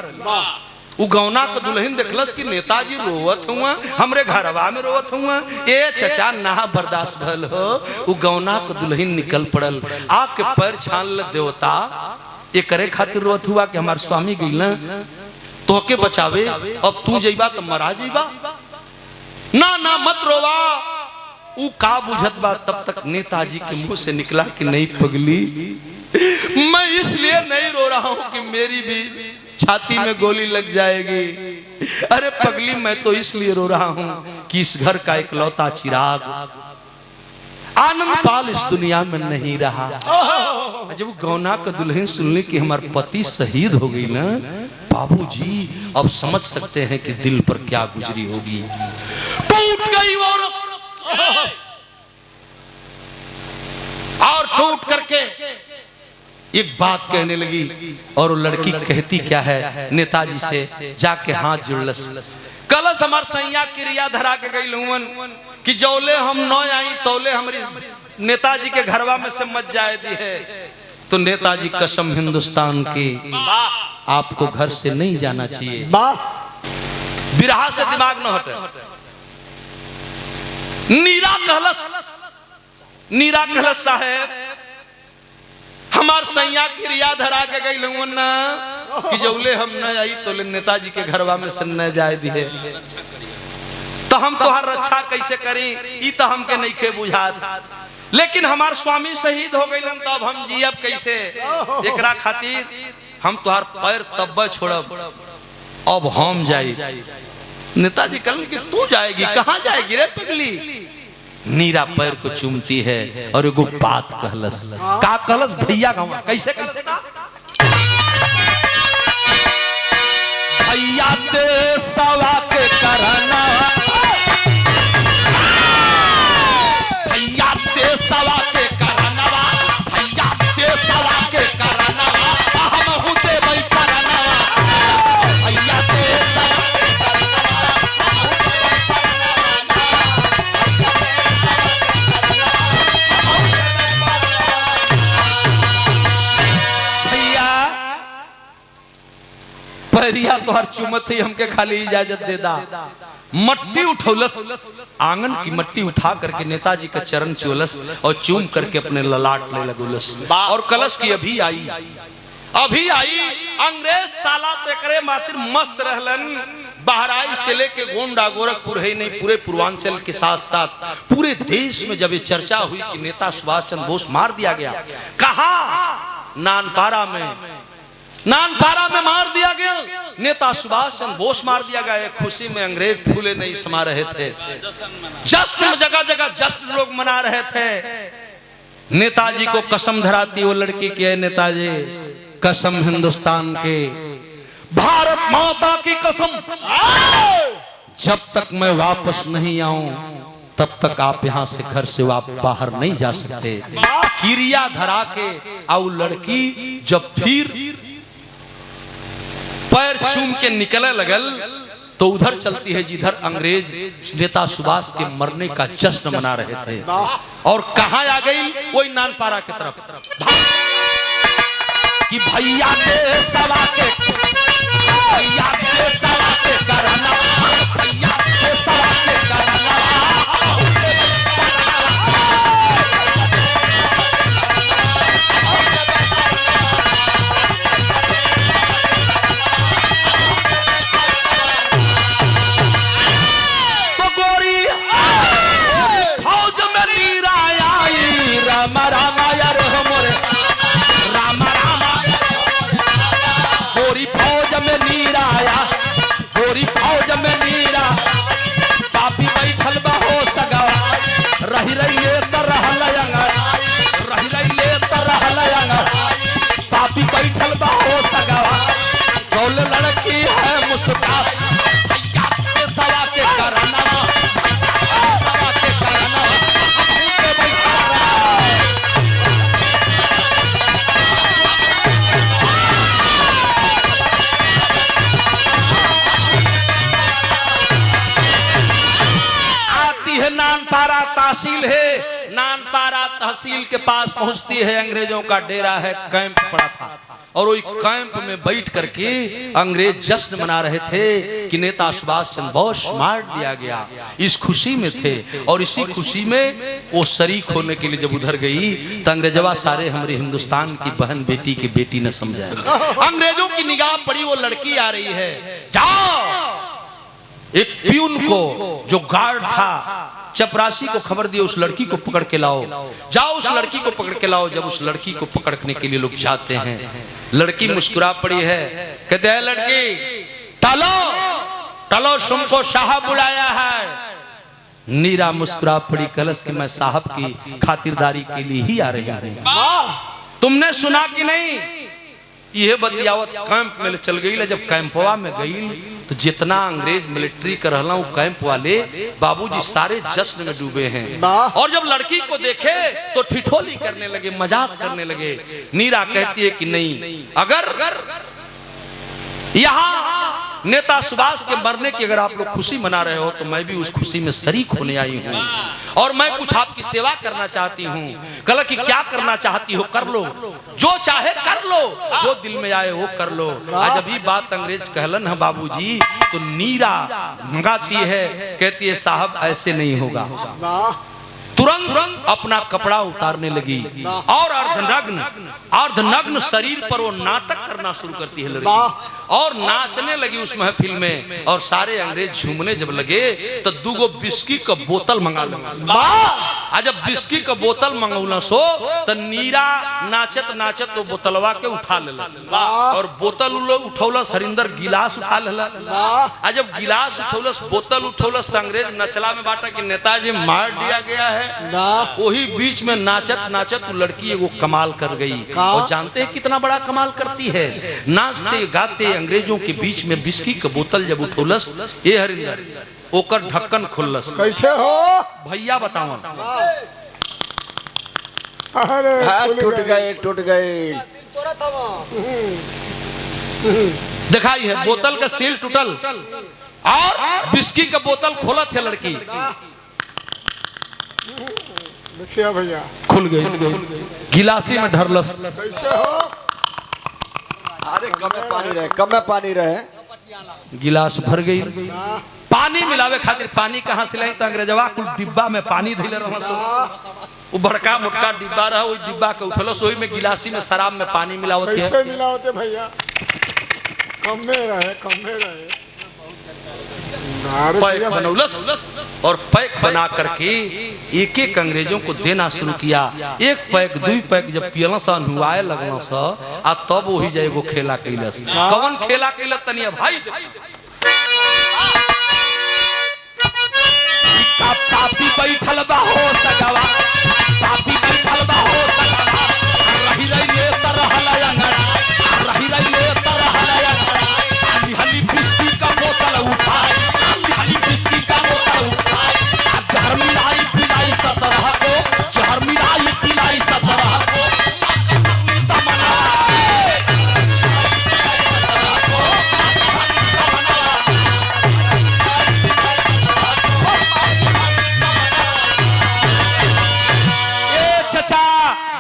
वो गौना का दुल्हन देखलस कि नेताजी रोवत हुआ हमरे घरवा में रोवत हुआ। ए चचा ना बर्दाश्त भल हो, वो गौना का दुल्हन निकल पड़ल आके पैर छान ल देवता ये करे खातिर रोवत हुआ कि हमार स्वामी गइल तोहके बचावे, अब तू जइबा तो मरा जइबा। ना ना मत रोवा। ऊ का बुझत बा तब तक नेताजी के मुंह से निकला कि नहीं पगली, मैं इसलिए नहीं रो रहा हूं कि मेरी भी छाती में गोली लग जाएगी। अरे पगली मैं तो इसलिए रो रहा हूं कि इस घर का इकलौता चिराग आनंद पाल इस दुनिया में नहीं रहा। जब गौना का दुल्हन सुनले कि हमारे पति शहीद हो गई ना बाबूजी, अब समझ सकते हैं कि दिल पर क्या गुजरी होगी। टूट गई औरत और टूट करके एक बात कहने लगी और वो लड़की कहती क्या है नेताजी से जाके हाथ जुड़लस। कलश हमार सैया क्रिया धरा के गई लुवन कि जौले हम न आई तौले हमारी नेताजी के घरवा में से मच जाए दी है। तो नेताजी कसम हिंदुस्तान की आपको घर से नहीं जाना चाहिए। बिरहा से दिमाग न हटे। नीरा कहलस साहेब हमार सैया की रिया धरा के गई लुवन ना कि जौले हम न आई तो नेताजी के घरवा में से न जाए दी है। तो हम तोहार रक्षा कैसे करी ई तो हमके नहीं खे बुझात। लेकिन हमार स्वामी शहीद हो गए तब हम जियब कैसे, एकरा खातिर हम तुहार पैर तब छोड़ब, अब हम जाई। नेताजी कहलन कि तू जाएगी, कहां जाएगी रे पगली। नीरा पैर को चूमती है और एगो बात कहलस। का कहलस भैया गाँव कैसे कैसे का? भैया ते सवा के करना, भैया ते सवा के करना, भैया ते सवा के पैरिया तो हर चुमत ही हमके खाली इजाजत दे दा। मट्टी उठौलस, आंगन की मट्टी उठा करके नेताजी का चरण चुलस और चूम करके अपने ललाट ले लगुलस और कलश की अभी आई अंग्रेज साला तेकरे मातिर मस्त रहलन। बहराइच से लेके गोंडा गोरखपुर है नहीं, पूरे पूर्वांचल के साथ साथ पूरे देश में जब ये चर्चा हुई कि नेता सुभाष चंद्र बोस मार दिया गया, कहा नानपारा में मार दिया गया, नेता सुभाष चंद्र बोस मार दिया गया। खुशी में अंग्रेज फूले नहीं समा रहे थे, जश्न जगह जगह जश्न लोग मना रहे थे। नेताजी को कसम धराती वो लड़की की है, नेताजी कसम हिंदुस्तान के, भारत माता की कसम, जब तक मैं वापस नहीं आऊं तब तक आप यहां से घर से बाहर नहीं जा सकते। किरिया धरा के आओ लड़की जब फिर पैर चूम के निकले लगल तो उधर चलती है जिधर अंग्रेज नेता सुभाष के मरने का जश्न मना रहे थे। और कहां आ गई? वही नानपारा की तरफ कि भैया के सवा के करना, भैया के सवा के करना। तो गोरी फौज में नीरा आई, राम रामा यार मोरे राम रामा, गोरी फौज में नीरा आया, गोरी फौज में नीरा, पापी बैठल बा हो सगावा, रही ले तरह लयंगा, रही ले तरह लयंगा, पापी बैठल बा हो सगावा, कौल लड़की है मुस्का, भैया के सवा के करना, सवा के करना, नानपारा तहसील है, नानपारा तहसील के पास पहुंचती है, अंग्रेजों का डेरा है, कैंप पड़ा था और वही कैंप में बैठ करके अंग्रेज जश्न मना रहे थे कि नेता सुभाष चंद्र बोस मार दिया गया। इस खुशी में थे और इसी खुशी में वो शरीक होने के लिए जब उधर गई तो अंग्रेजवा सारे हमारे हिंदुस्तान की बहन बेटी की बेटी न समझा। अंग्रेजों की निगाह पड़ी, वो लड़की आ रही है, जाओ एक प्यून को जो गार्ड था चपरासी को खबर दिए उस लड़की को पकड़ के लाओ, जाओ उस लड़की को पकड़ के लाओ। जब उस लड़की को पकड़ने के लिए लोग जाते हैं, लड़की मुस्कुरा पड़ी है, कहते हैं लड़की टलो टलो, तुमको साहब बुलाया है। नीरा मुस्कुरा पड़ी, कलश के मैं साहब की खातिरदारी के लिए ही आ रही हूं। तुमने सुना कि नहीं? यह बतियावत कैंप में चल गई। जब कैंपवा में गई तो जितना अंग्रेज मिलिट्री कर रहा हूँ कैंप वाले बाबूजी सारे जश्न में डूबे हैं। और जब लड़की को देखे तो ठिठोली करने लगे, मजाक करने लगे। नीरा कहती है कि नहीं, अगर यहाँ नेता सुभाष के मरने की अगर आप लोग खुशी मना रहे हो तो मैं भी उस खुशी में शरीक होने आई हूँ और मैं कुछ आपकी सेवा करना चाहती हूँ। कल की क्या करना चाहती हो कर लो, जो चाहे कर लो, जो दिल में आए वो कर लो। आज अभी बात अंग्रेज कहलन है बाबूजी, तो नीरा मंगाती है, कहती है साहब ऐसे नहीं होगा। तुरंत अपना कपड़ा उतारने लगी और अर्धनग्न शरीर पर वो नाटक करना शुरू करती है लड़की और नाचने लगी उस महफिल में। और सारे अंग्रेज झूमने जब लगे तो दूगो बिस्की का बोतल मंगा लो। जब बिस्की का बोतल मंगौला सो तो नीरा नाचत नाचत तो बोतलवा के उठा लेला और बोतल उठौलस, हरिंदर गिलास उठा लेला। जब गिलास उठौलस, बोतल उठौलस तो अंग्रेज नचला में बांटा कि नेताजी मार दिया गया है। वही बीच में नाचत नाचत लड़की एगो कमाल कर गई। और जानते हैं कितना बड़ा कमाल करती है? नाचते गाते अंग्रेजों के बीच में बिस्की का बोतल जब उठौलस, ये हरिंदर ओकर ढक्कन खुलस। कैसे हो भैया बताओ? टूट गए दिखाई है, बोतल का सील टूटल और बिस्की का बोतल खोला थे लड़की, देखिए भैया खुल गई, गिलासी में ढरलस। कैसे हो? अरे कम में पानी रहे, कम में पानी रहे। गिलास भर गई। पानी मिलावे खातिर पानी कहाँ से लाई? तो अंग्रेजवा कुल डिब्बा में पानी धैले रह सो। वो बड़का मोटका डिब्बा रहा, वो डिब्बा के उठलो सोई में गिलासी में शराब में पानी मिलावत है। कैसे मिलावते भैया? कम में रहे। पैक बनौलस और पैक बना करके एक एक अंग्रेजों को देना शुरू किया। एक पैक दू पैक जब पियला सा नुआए लगना सा आ तब वही जाए वो खेला कैलस। कौन खेला कैलस तनिया भाई? पापी बैठल बा हो सगवा, पापी बैठल बा हो सगवा, रही ले तरह लयंगड़ा, रही ले तरह लयंगड़ा, हली बिस्की का बोतल उठाए, हली बिस्की का बोतल उठाए, जहर मिलाई पिलाई सतरह को, जहर मिलाई पिलाई सतरह को,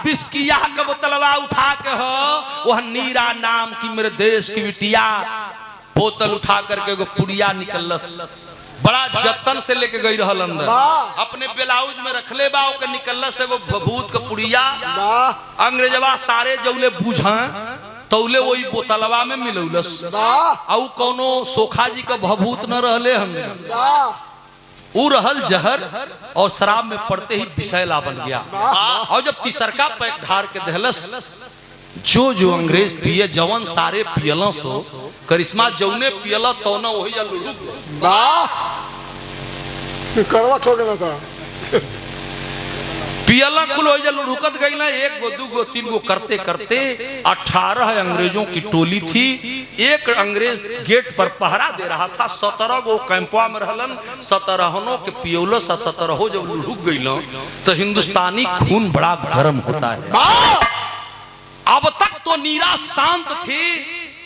बिस्किया का बोतलवा उठा के हो वह नीरा नाम की मेरे देश की बिटिया बोतल उठा करके एगो पुड़िया निकलस। बड़ा जतन से लेके गई रहल अंदर, अपने ब्लाउज में रखले बा ओके निकलस एगो भभूत का पुड़िया। अंग्रेजवा सारे जौले बुझा तौले वही बोतलवा में मिलौलस। आउ कोनो सोखा जी का भभूत न रहले हम उ रहल जहर और शराब में पड़ते ही विषैला बन गया। और जब तीसरका पैक ढार के दहलस, जो अंग्रेज पिए जवन सारे पियला सो करिश्मा जौने पियला तो न वही करवट हो गया सा पियला कुल हो लुढ़कत गई ना। एक गो दू गो तीन गो करते करते 18 अंग्रेजों की टोली थी। एक अंग्रेज गेट पर पहरा दे रहा था। 17 गो कैंपवा में रहलन। 17 के पियोलो सा 17 जब लुढ़क गई तो हिंदुस्तानी खून बड़ा गर्म होता है। अब तक तो नीरा शांत थी,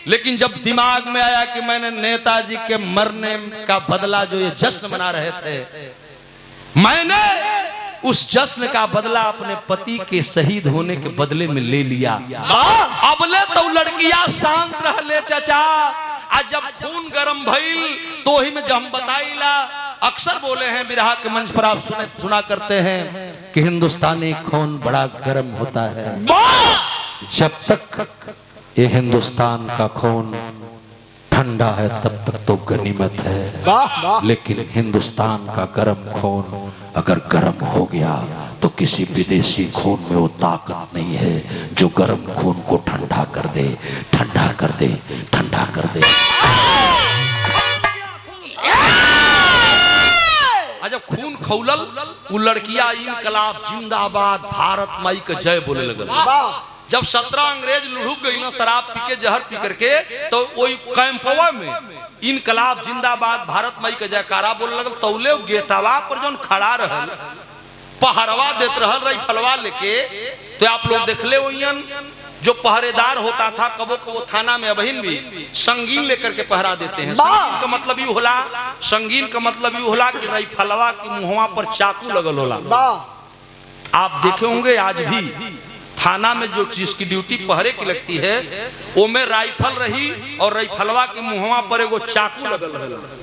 लेकिन जब दिमाग में आया कि मैंने नेताजी के मरने का बदला जो ये जश्न मना रहे थे, मैंने उस जश्न का बदला अपने पति के शहीद होने के बदले में ले लिया। अबले तो लड़कियां शांत रहले चाचा। आज जब खून गरम भइल तो ही में जब हम बताइला अक्सर बोले हैं बिरहा के मंच पर आप सुना करते हैं कि हिंदुस्तानी खून बड़ा गर्म होता है। जब तक ये हिंदुस्तान का खून ठंडा है तब तक तो गनीमत है, लेकिन हिंदुस्तान का गर्म खून अगर गर्म हो गया तो किसी विदेशी खून में वो ताकत नहीं है जो गर्म खून को ठंडा कर दे, ठंडा कर दे, ठंडा कर दे। जब खून खौलल वो लड़कियां इनकलाब जिंदाबाद भारत माई का जय बोले लगल। जब 17 अंग्रेज लुढ़क गई ना शराब पी के जहर पी करके, तो वही कैंपवा में इनकलाब जिंदाबाद भारत माई का जयकारा बोले लगल। तौले गेटवा पर जो खड़ा रहल पहरवा देत रहल राइफलवा लेके। तो आप लोग देखले वही जो पहरेदार होता था कबो कबो थाना में अबहिन भी संगीन लेकर के पहरा देते हैं। संगीन का मतलब ये होला, संगीन का मतलब ये होला कि राइफलवा की मुहवा पर चाकू लगल होला। आप देखे होंगे आज भी थाना में जो चीज की ड्यूटी पहरे की लगती है वो में राइफल रही और राइफलवा के मुहवा पर एगो चाकू लगल रहा।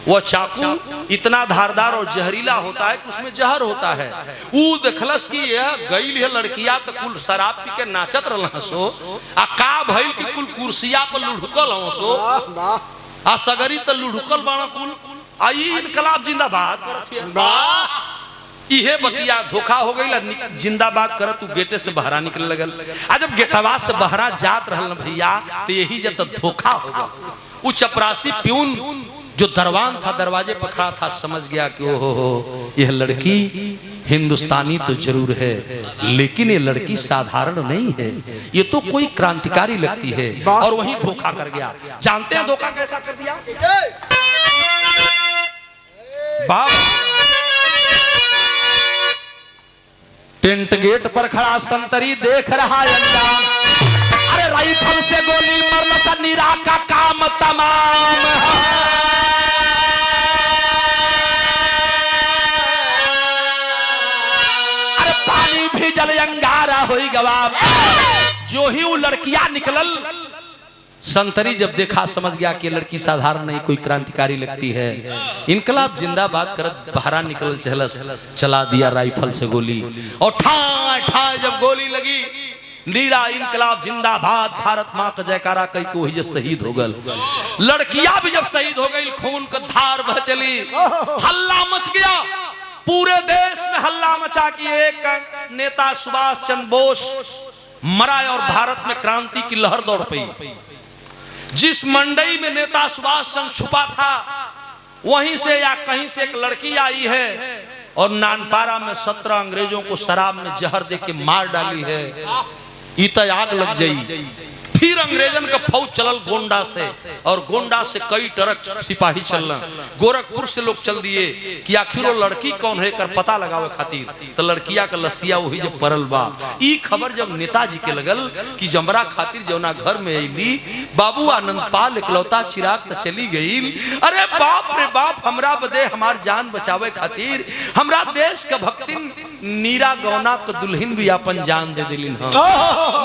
वो चाकू इतना धारदार और जहरीला होता है कि उसमें जहर होता है। वो देखलस कि यह गई है लड़किया तो कुल शराब पी के नाचत रह सो आ का भइल कि कुल कुर्सिया पर लुढ़कल हो सो आ सगरी तो लुढ़कल बाड़ा कुल आई इनकलाब जिंदाबाद। इहे बतिया धोखा हो गई। जिंदाबाद कर तू गेटे से बहरा निकल लगल। आ जब गेटवा से बहरा जात रहल भैया तो यही जब धोखा होगा। वो चपरासी प्यून जो दरवान था दरवाजे पर खड़ा था समझ गया कि ओहो यह लड़की हिंदुस्तानी तो जरूर है, लेकिन ये लड़की साधारण नहीं है, ये तो कोई क्रांतिकारी लगती है। और वही धोखा कर गया। जानते हैं धोखा कैसा कर दिया? टेंट गेट पर खड़ा संतरी देख रहा अंजाम। अरे राइफल से गोली मरना सा नीरा का काम तमाम। अरे पानी भी जल अंगारा हुई गवाम। जो ही वो लड़कियां निकलल संतरी जब देखा समझ गया कि लड़की साधारण नहीं, कोई क्रांतिकारी लगती है। इनकलाब जिंदाबाद कर बाहर निकल चहलस, चला दिया राइफल से गोली और ठा ठा जब गोली लगी, नीरा इनकलाब जिंदाबाद भारत माँ का जयकारा कई को वही शहीद हो गल। लड़कियां भी जब शहीद हो गई, खून का धार बह चली, हल्ला मच गया पूरे देश में। हल्ला मचा कि एक नेता सुभाष चंद्र बोस मरा और भारत में क्रांति की लहर दौड़ पई। जिस मंडई में नेता सुभाष चंद्र छुपा था, वहीं से या कहीं से एक लड़की आई है और नानपारा में 17 अंग्रेजों को शराब में जहर दे के मार डाली है। इत आग लग जाई। फिर अंग्रेजन का फौज चलल गोंडा से, और गोंडा से कई ट्रक सिपाही चलना, गोरखपुर से लोग चल दिए कि आखिर वो लड़की कौन है कर पता लगावे खातिर। तो लड़किया का लसिया वही जब परल बा। ई खबर जब नेताजी के लगल कि जमरा खातिर जौना घर में अली बाबू आनंदपाल इकलौता चिराग त चली गई। अरे बाप रे बाप, हमरा बदे हमार जान बचावे खातिर हमरा देश का भक्तिन नीरा गौना को दुल्हन भी अपन जान दे दिलिन।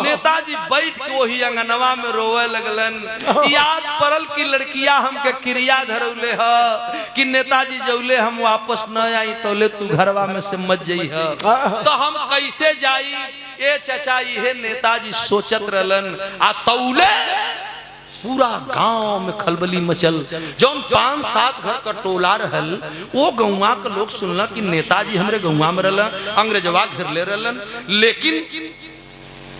नेताजी बैठ के वही अंगनवा में रोवे लगलन। याद परल की लड़किया हमके क्रिया धरौले ह कि नेताजी जौले हम वापस न आई तोले तू घरवा में से मत जई ह, तो हम कैसे जाई। ए चाचा ये नेताजी सोचत रहलन। आ तौले पूरा गांव में खलबली मचल। जौन 5-7 घर का टोला रहल, वो गौवा के लोग सुनला कि नेताजी हमरे गौवा में रहलन, अंग्रेजवा घेरले रहलन। लेकिन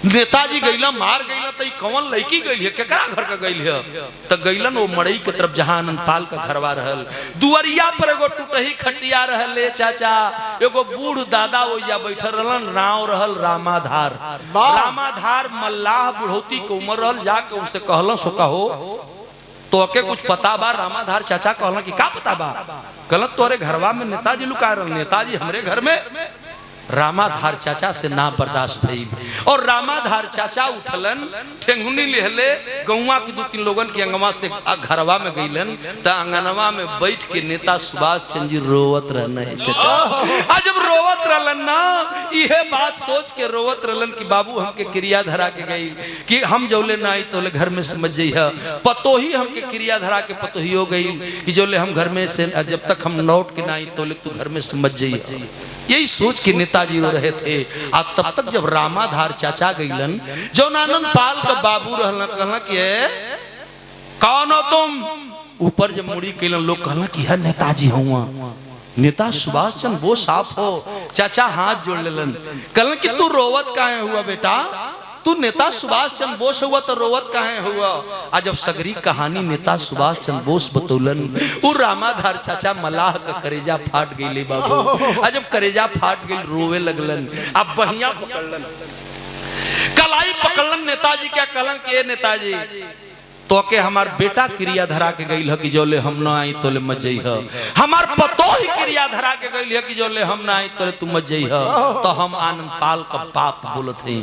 नेताजी गईला मार गईला तो कौन लड़की गई है, केकरा घर का गई है। तो गईलन वो मड़ई के तरफ जहां आनंदपाल का घरवा रहल। दुवरिया पर एगो टूटही खटिया रहल। ले चाचा एगो बूढ़ दादा ओइजा बैठल रहलन। नाव रहल रामाधार। रामाधार मल्लाह बुढ़ौती के उम्र रहल। जाके उनसे कहलन सो कहो तो के कुछ पता बा। रामाधार चाचा कहलन कि का पता बा। कहलन तोरे घरवा में नेताजी लुका रहल। नेताजी हमरे घर में। रामाधार चाचा से ना बर्दाश्त भई और रामाधार चाचा उठलन, ठेंगुनी लेहले, गौवा की 2-3 लोगन के अंगवा से घरवा में गईलन। त अंगनवा में बैठ के नेता सुभाष चंद्र जी रोवत रहने चाचा। आज जब रोवत रहलन ना, इहे बात सोच के रोवत रहलन कि बाबू हमके क्रिया धरा के गई कि हम जौले ना आई तोले घर में समझ जई है। पतोही हमके क्रिया धरा के पतोही हो गई कि जौले हम घर में से जब तक हम लौट के ना आई तोले तू घर में समझ जई है। यही सोच के नेताजी रो रहे थे। आ तब तक जब रामाधार चाचा गईलन, जो आनंदपाल का बाबू रहलन, कहला कि कौन हो तुम। ऊपर जब मुड़ी कैलन, लोग कहला कि है नेताजी हुआ, नेता सुभाष चंद्र बोस साफ हो। चाचा हाथ जोड़ लेलन, कहलन कि तू रोवत काहे हुआ बेटा, तू नेता सुभाष चंद्र बोस हुआ तो रोवत काहे हुआ। आज जब सगरी कहानी नेता सुभाष चंद्र बोस बतौलन, वो रामाधार चाचा मलाह का करेजा फाट गई बाबू। आज जब करेजा फाट गई रोवे लगलन। अब बहिया पकड़लन, कलाई पकड़लन। नेताजी क्या कहलन कि नेताजी तो के हमार बेटा क्रिया धरा के गई है कि जौले हम ना आई तोले मत जई है। हमार पतो ही क्रिया धरा के गई है कि जौले हम ना आई तोले तू मत जई है। तो हम आनंदपाल का बाप बोलत हैं।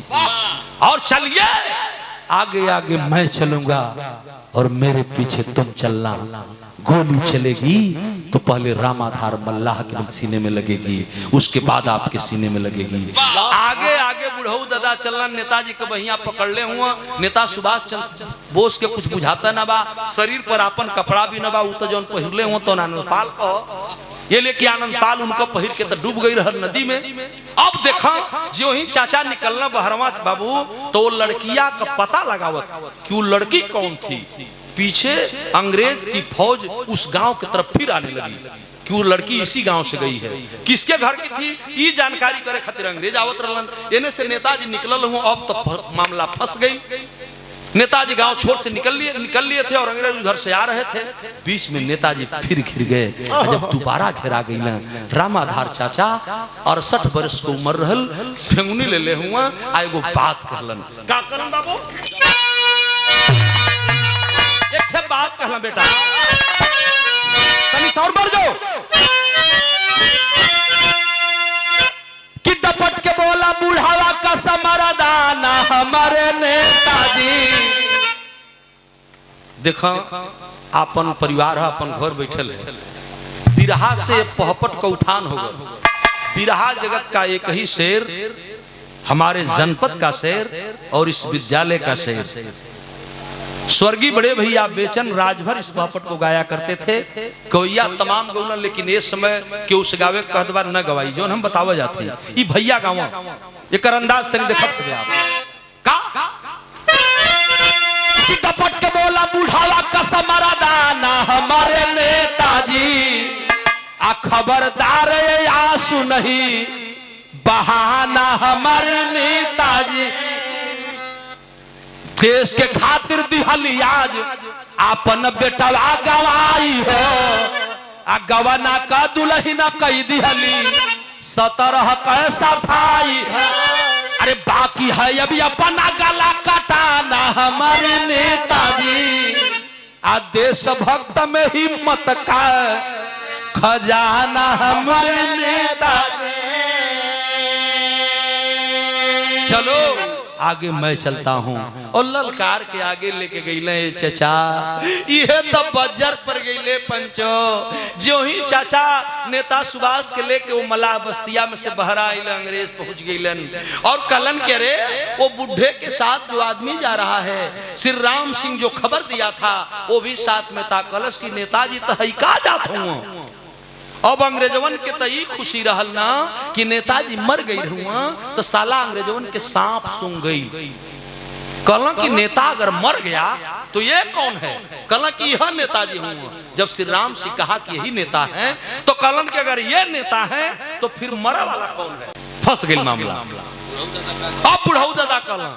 और चलिए आगे आगे मैं चलूंगा और मेरे पीछे तुम चलना। गोली चलेगी तो पहले रामाधार मल्लाह के सीने में लगेगी, उसके बाद आपके सीने में लगेगी। आगे आगे बुढ़ऊ दादा चलना। नेताजी के बहिया पकड़ ले हुआ। नेता सुभाष चंद्र बोस के कुछ बुझाता ना बा, शरीर पर अपन कपड़ा भी ना बा। उ तो जौन पहिरले हुआ तो आनंदपाल को ये लेके आनंदपाल उनको पहिर के तो डूब गई रह नदी में। अब देखा जो ही चाचा निकलना बहरवा बाबू, तो लड़किया का पता लगावत कि वो लड़की कौन थी। पीछे अंग्रेज की फौज उस गांव की तरफ फिर आने लगी कि वो लड़की इसी गांव से गई है। किसके घर की थी ये जानकारी करे खातिर अंग्रेज आवत रहलन। एने से नेताजी निकलल हुआ। अब तो मामला फंस गई। नेताजी गांव छोड़ से निकल लिए थे और अंग्रेज उधर से आ रहे थे। बीच में नेताजी फिर घिर गए। जब दोबारा घेरा गई ना, रामाधार चाचा 68 वर्ष को उम्र रहल, ठेंगुनी ले हुआ। आ एगो बात कहलन, का करन बाबू, एक थे बात कहला बेटा, तनी सौर बढ़ जाओ कि दपट के बोला बुढ़ावा का समरदाना हमारे नेताजी। देखा अपन परिवार है, अपन घर बैठल है। बिरहा से पहपट का उठान होगा। बिरहा जगत का एक ही शेर, हमारे जनपद का शेर और इस विद्यालय का शेर। स्वर्गीय बड़े भैया बेचन राजभर इस पोपट को गाया करते थे। कोइया तमाम गौना, लेकिन इस समय के उस गावे कहत बार न गवाई जो हम बतावा जाते ये भैया गावा एक अंदाज तनी देखब से आप का कि टपट के बोला बुढ़ावा कसम दाना हमारे नेताजी आ खबरदार आंसू नहीं बहाना हमारे नेताजी। देश के खातिर दिहली आज अपन बेटवा गवाई हो आ गवना का दुल्हन कई दिहली 17 का सफाई। अरे बाकी है अभी अपना गला कटाना हमारे नेताजी आ देशभक्त में हिम्मत का खजाना हमारे नेताजी। चलो आगे मैं चलता हूँ और ललकार के आगे लेके गईले चाचा ये तो बजर पर गईले पंचो। जो ही चाचा नेता सुभाष के लेके वो मलाह बस्तिया में से बहरा आइले अंग्रेज पहुंच गईलन और कलन के रे वो बुढ़े के साथ जो आदमी जा रहा है श्री राम सिंह जो खबर दिया था वो भी साथ में था। कलश की नेताजी तो हई का जात हूँ। अब अंग्रेजवन के तई खुशी रहल ना कि नेताजी मर गई हुआ तो साला अंग्रेजवन के सांप सूंघ गई। कहला कि नेता अगर मर गया तो ये कौन है? कहला कि यह नेताजी हुआ। जब श्री राम सिंह कहा कि यही नेता है तो कहलन कि अगर ये नेता है तो फिर मरा वाला कौन है? फंस गई मामला। अब बुढ़ऊ दादा कहला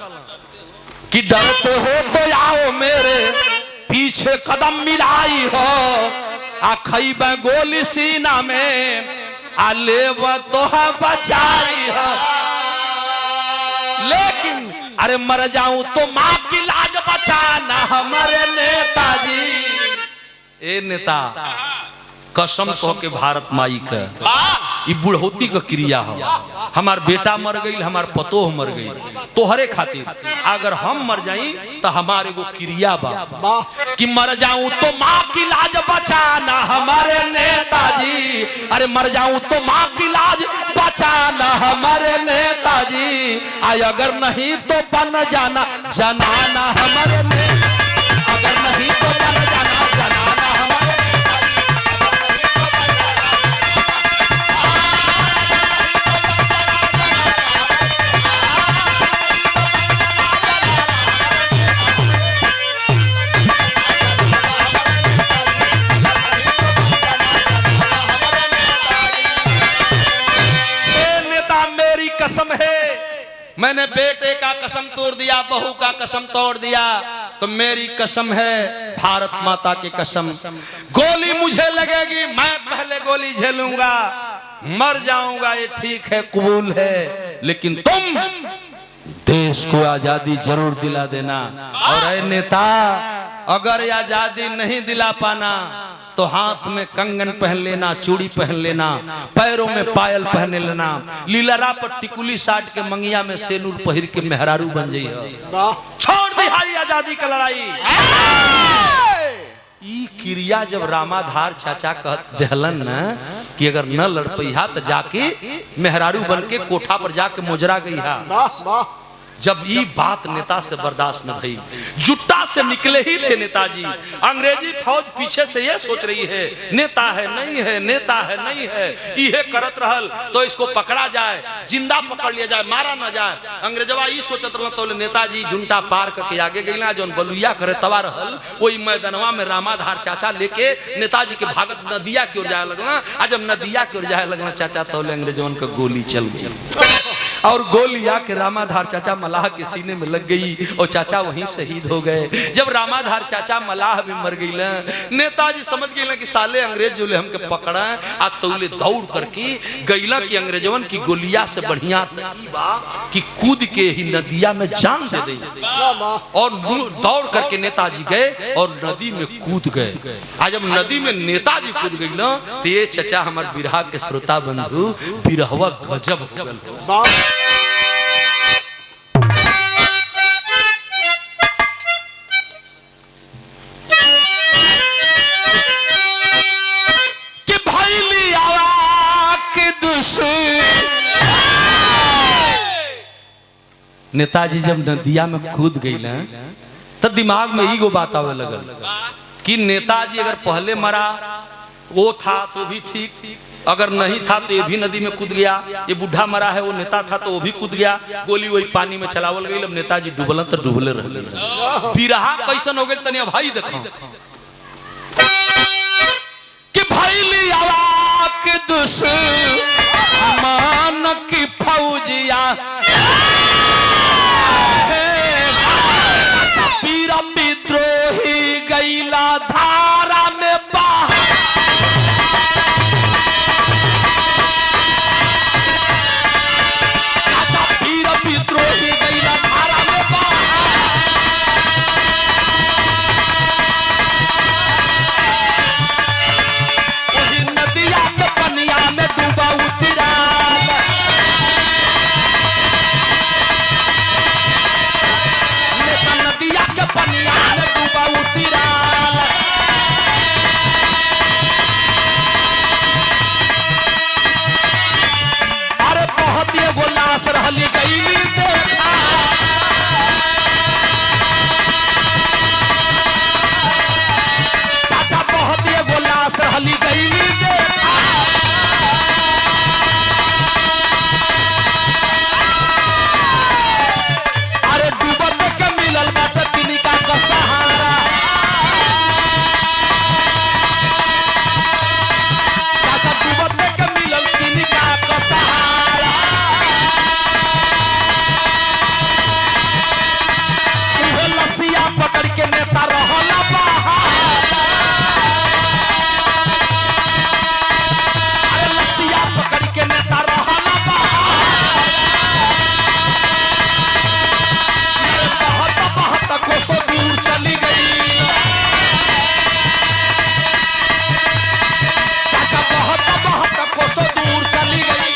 कि डरते हो तो आओ मेरे पीछे कदम मिलाई हो आ खईब गोली सीना में आ लेब तो बचाई है। लेकिन अरे मर जाऊं तो माँ की लाज बचाना हमारे नेताजी। ए नेता कसम तो के भारत माई का ये बुढ़ौती का क्रिया हो। हमार बेटा मर गई हमार पतोह मर गई तोहरे खातिर अगर हम मर जाई तो हमारे को क्रिया बा कि मर जाऊं तो माँ की लाज बचाना हमारे नेताजी। अरे मर जाऊं तो माँ की लाज बचाना हमारे नेताजी। आय अगर नहीं तो बन जाना जनाना हमारे नेताजी। अगर नहीं तो बन जाना जनाना हमारे कसम है। मैंने बेटे का कसम तोड़ दिया बहू का कसम तोड़ दिया तो मेरी कसम है भारत माता की कसम। गोली मुझे लगेगी मैं पहले गोली झेलूंगा मर जाऊंगा ये ठीक है कबूल है। लेकिन तुम देश को आजादी जरूर दिला देना। और ऐ नेता अगर आजादी नहीं दिला पाना तो हाथ में कंगन पहन लेना चूड़ी पहन लेना पैरों में पायल पहन लेना लीलरा पर टिकुली साट के मंगिया में सेनूर पहिर के मेहरारू बन जाइए। छोड़ दी हाई आजादी का लड़ाई। ई क्रिया जब रामाधार चाचा कह दहलन न कि अगर न लड़ पैहा तो जाके मेहरारू बन के कोठा पर जाके मोजरा गई हा। जब ये बात नेता से बर्दाश्त न भई जुट्टा से निकले ही थे नेताजी। अंग्रेजी फौज पीछे से ये सोच रही है नेता है नहीं है नेता है नहीं है ये करत रहल तो इसको पकड़ा जाए जिंदा पकड़ लिया जाए मारा न जाए। अंग्रेजवा ये सोचत रहल तो नेताजी झुंटा पार करके आगे गईला जौन बलुइया करे तवा रहल वही मैदानवा में रामाधार चाचा लेके नेताजी के भागत नदिया की ओर जाए लगना। आ जब नदिया की ओर जाए लगना चाचा तो अंग्रेजवन का गोली चल गई और गोली आके रामाधार चाचा मलाह के सीने में लग गई और चाचा वहीं शहीद हो गए। जब रामाधार चाचा मलाह भी मर गई नेताजी समझ गए कि साले अंग्रेज जो हमके पकड़ा आ तौले दौड़ करके गईला कि अंग्रेजवन की गोलिया से बढ़िया कि कूद के ही नदिया में जान दे दे। और दौड़ करके नेताजी गए और नदी में कूद गए। आज जब नदी में नेताजी कूद गई ना तो ये चाचा हमारे बिरहा के श्रोता बंधु बिरहवा गजब हो गल। नेताजी जब नदिया में कूद गई तो दिमाग में ईगो बात आवे लगल कि नेताजी अगर पहले मरा वो था तो भी ठीक, अगर नहीं था तो ये भी नदी में कूद गया, ये बूढ़ा मरा है वो नेता था तो वो भी कूद गया, गोली वही पानी में चलावल गई। अब नेताजी डूबल तो डूबले रह बिरहा कैसन हो गए तनिया भाई देखो कि भाई लिया के दुश्मन की फौजिया वीर विद्रोही गैला धारा में वीर विद्रोही गैला धारा में वही नदिया के पनिया में डूबा उतरा नदिया के पनिया में डूबा उतरा अरे बहुत ये वो लाश रहली गईली देखा चाचा बहुत ये वो लाश रहली गईली देखा अरे डूबत के मिलल बात तिनका का सहारा चाचा डूबत के मिलल तिनका का सहारा उहे लसिया पकड़ के नेता रहला बाहर अरे लसिया पकड़ के नेता रहला बाहर बहुत कोसों दूर चली गई चाचा बहुत कोसों दूर चली गई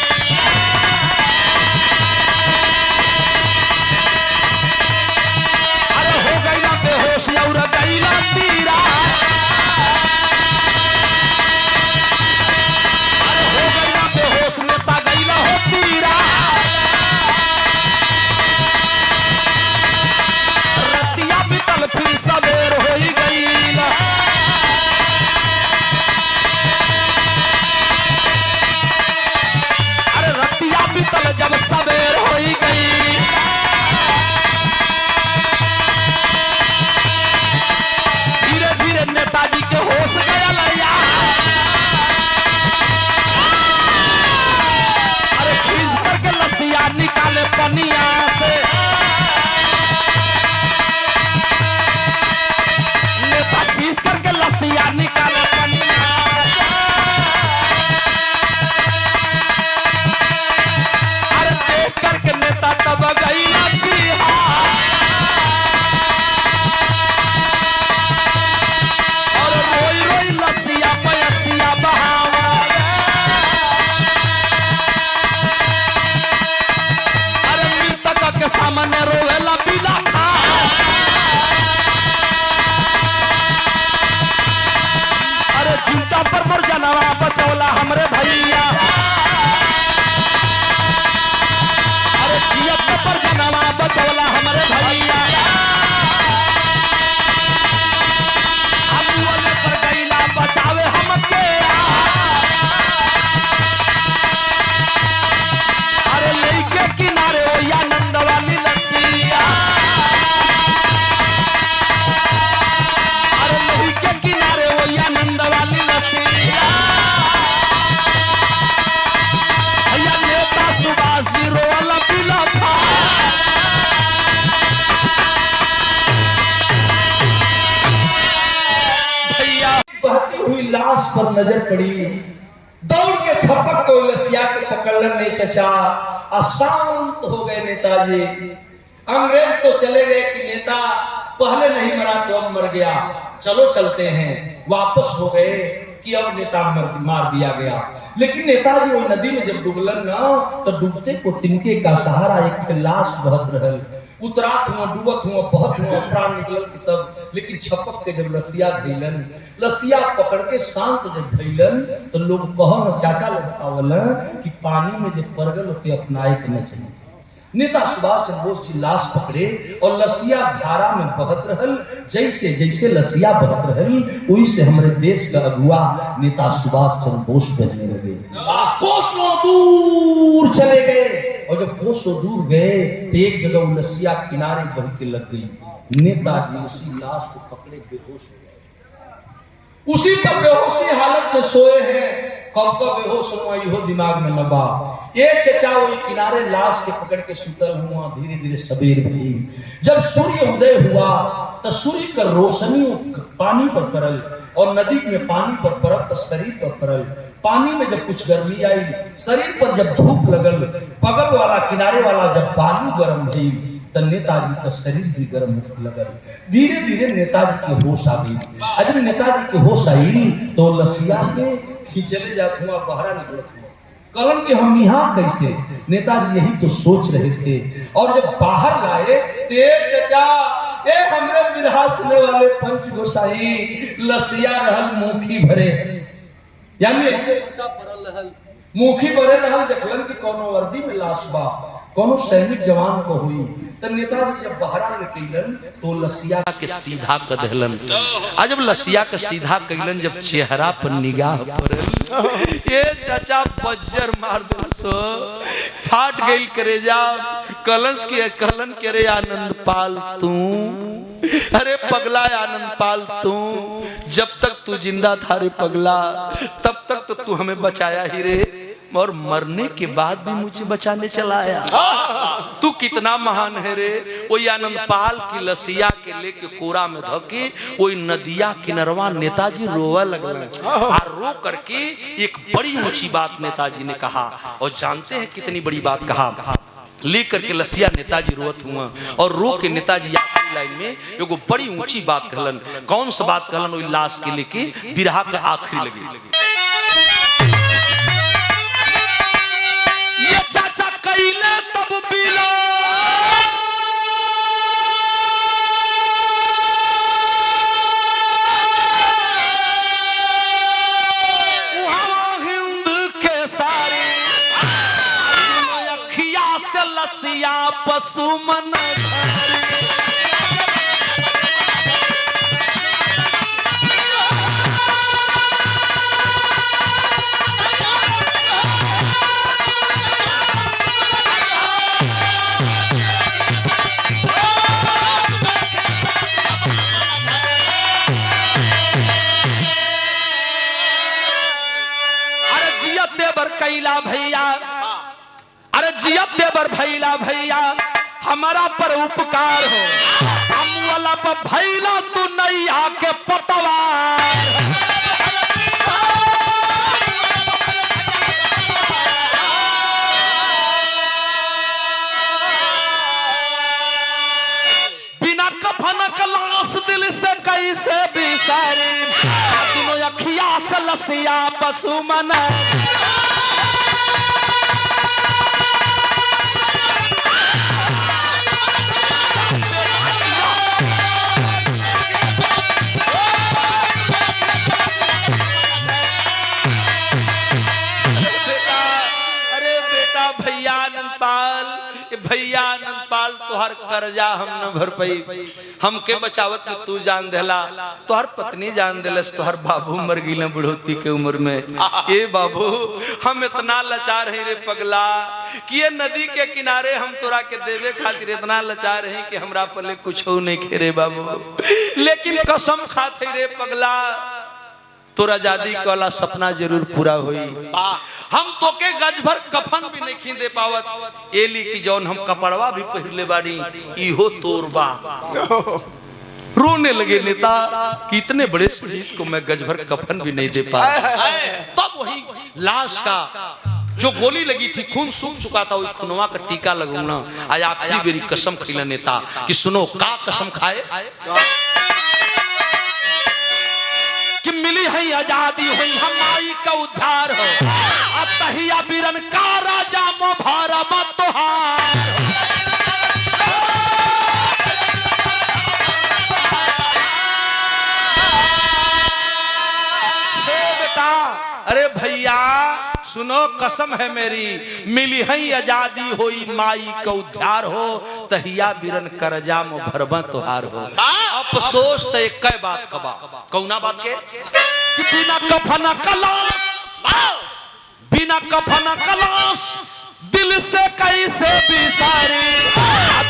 अरे हो गई ना बेहोश और गई ना तीरा अरे हो गई ना बेहोश नेता गई ना हो तीरा रतिया बितल फिर सवेर हो गई अरे रतिया बितल जब सवेर हो गई धीरे धीरे नेताजी के होश गया लैया अरे खींच करके लसिया निकाले पनिया से सीज करके लसिया निकाले पनिया अरे देख करके नेता तब गई चिहा और रोई रोई लसिया पयसिया बहावा अरे मृतक के सामने रोवेला बिना खा अरे चिंता पर जनवा बचौला हमरे भैया अरे जियत पर जनवा बचौला हमरे भैया हम वाले पर गईला बचावे हमके अरे लइके किनारे ओ आनंद वाली लसिया अरे लइके किनारे ओ आनंद वाली लसिया भैया नेता सुभाष जी रोला पिला था भैया बहती हुई लाश पर नजर पड़ी, दौड़ के छपक को लसिया के पकड़ने नहीं चचा, अशांत हो गए नेताजी। अंग्रेज तो चले गए कि नेता पहले नहीं मरा तो अब मर गया, चलो चलते हैं। वापस हो गए कि अब नेता मार दिया गया। लेकिन नेताजी वो नदी में जब डूबलन ना तो डूबते को तिनके का सहारा एक लाश बहत रहल, उतरात हुआ डूबत हुआ बहुत हुआ प्राण निकलल तब। लेकिन छपक के जब लसिया धैलन, लसिया पकड़ के शांत जब धैलन तो लोग कहन चाचा लगतावल कि पानी में जब पड़ गल के अपनाए के न चाहिए। नेता सुभाष चंद्र बोस जी लाश पकड़े और लसिया धारा में बहत रहल। जैसे जैसे लसिया बहत रहल वही से हमारे देश का अगुआ नेता सुभाष चंद्र बोस बहने लगे। कोसों दूर चले गए और जब कोसों दूर गए तो एक जगह वो लसिया किनारे बह के लग गई। नेताजी उसी लाश को पकड़े बेहोश हो गए। उसी पर बेहोशी हालत में सोए हैं। कब बेहोश हुआ यो दिमाग में नबा। ये चचा वही किनारे लाश के पकड़ के सुतल हुआ। धीरे धीरे सबेर भई। जब सूर्य उदय हुआ तो सूर्य का रोशनी पानी पर पड़ल और नदी में पानी पर पड़ल तो शरीर पर पड़ल। पानी में जब कुछ गर्मी आई, शरीर पर जब धूप लगल, बगल वाला किनारे वाला जब बालू गर्म भई तो नेताजी का शरीर भी गर्म लगल। धीरे धीरे नेताजी के होश आ गई। जब नेताजी के होश आई तो लसिया के खींचले जात हुआ बाहर निकलत हुआ। कलम के हम यहाँ कैसे? नेताजी यही तो सोच रहे थे। और जब बाहर लाए ते चचा ए हमरे बिरहा सुने वाले पंच गोसाई लसिया रहल मुखी भरे, यानी ऐसे रहल मुखी भरे रहल। देखलन कि कोनो वर्दी में लाश बा, कोनो सैनिक जवान को हुई। तो नेताजी जब बाहर निकलन तो लसिया के सीधा कदहलन। आज जब लसिया के सीधा कइलन, जब चेहरा पर निगाह पड़ल, ये चाचा बज्जर मार दे फाट गइल करेजा। कलंस के कहलन के रे आनंद पाल तू, अरे पगला आनंद पाल तू, जब तक तू जिंदा था रे पगला तब तक तो तू हमें बचाया ही रे, और मरने के बाद भी मुझे बचाने चला आया। तू कितना महान है रे। वही आनंदपाल की लसिया के लेके कोरा में धोके वही नदिया किनरवा नेताजी रोवा लगल। और रो करके एक बड़ी ऊंची बात नेताजी ने कहा। और जानते हैं कितनी बड़ी बात कहा? लेकर के लसिया नेताजी रोत हुआ और रो के नेताजी आखिरी लाइन में एगो बड़ी ऊंची बात कहलन। कौन सा बात कहलन? वही लाश के लेके बिरहा के आखिरी लगी। ये चाचा कइले तब बिलो हिंद के सारे अखिया से लसिया पशु मन कैला भैया, अरे जियत देवर भैला भैया हमारा पर उपकार हो। हम वाला पर भैला तू नहीं आके पतवार। बिना कफन का लाश दिल से कैसे बिसारी, दोनों अखिया से लसिया पशु मन। भैया आनंदपाल तोहर कर्जा हम न भर पाई, हमके बचावत में तू जान देला, तोहर पत्नी जान देलस, तोहर बाबू मर गिले बुढ़ौती के उम्र में। ए बाबू हम इतना लाचार है रे पगला कि ये नदी के किनारे हम तोरा के देवे खातिर इतना लाचार है कि हमरा पले कुछ नहीं खेरे बाबू। लेकिन कसम खाते रे पगला तोरा जादी वाला सपना जरूर पूरा हुई। हम तो के गज भर कफन भी नहीं दे पावत, एली की जौन हम कपड़वा भी पहले बाड़ी इहो तोरबा। रोने लगे नेता कि इतने बड़े शहीद को मैं गज भर कफन भी नहीं दे पाया। तब वही लाश का जो गोली लगी थी खून सूख चुका था, वही खुनवा का टीका लगूना। आज आखिरी मेरी कसम खिला नेता कि सुनो का कसम खाए कि मिली है आजादी हुई हमारी का उद्धार हो। अब तहिया बीरन का राजा मोभारा मतोहार। बेटा अरे भैया सुनो कसम है मेरी, मिली है आजादी होई माई का उद्धार हो, तहिया बिरन करजा में भरबा तोहार हो। अफसोस तो एक बात कबा, कौना बात के कि बिना कफन कलास, बिना कफन कलास दिल से कैसे बिसारी,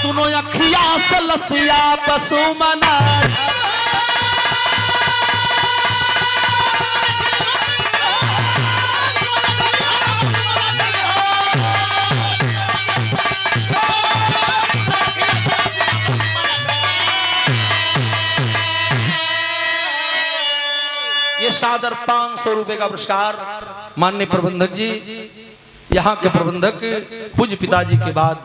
दोनों अखियां से लसिया पशुमना। ये सादर 500 रुपए का पुरस्कार माननीय प्रबंधक जी, यहाँ के प्रबंधक पूज्य पिताजी के बाद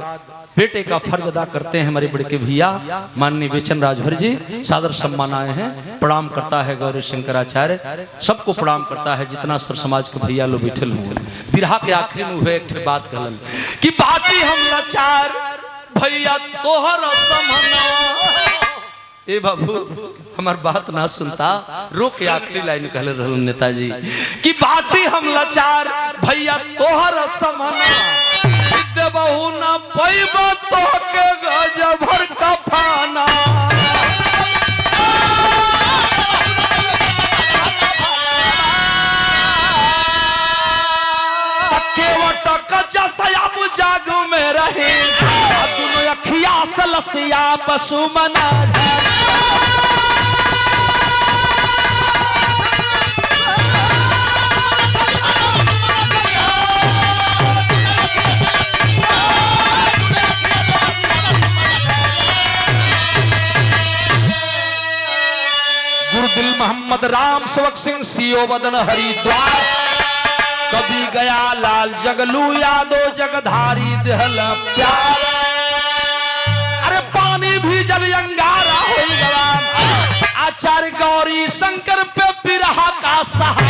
बेटे का फर्ज अदा करते हैं हमारे बड़े के भैया माननीय बेचन राजभर जी, सादर सम्मान आए हैं। प्रणाम करता है गौरी शंकराचार्य, सबको प्रणाम करता है जितना सुर समाज के भैया लोग बैठल हुए। बिरहा के आखिरी में हुए एक बात कहलन कि बाटी हम लाचार भैया तोहर समहनवा। ए बाबू हमार बात ना सुनता, रोक के आखिरी लाइन कहले रहल नेताजी कि बाटी हम लाचार भैया तोहर समना, देबहु ना पैबा तोहके गज भर का फाना। केवट कच्चा सयाब जाग में रहे, दोनों अखिया से लसिया पशुमना। गुरुदिल मोहम्मद राम सेवक सिंह सीओ बदन हरिद्वार, कभी गया लाल जगलू यादव जगधारी दहल प्यार। अरे पानी भी जल अंगारा हो गया, आचार्य गौरी शंकर पे बिरहा का सहारा।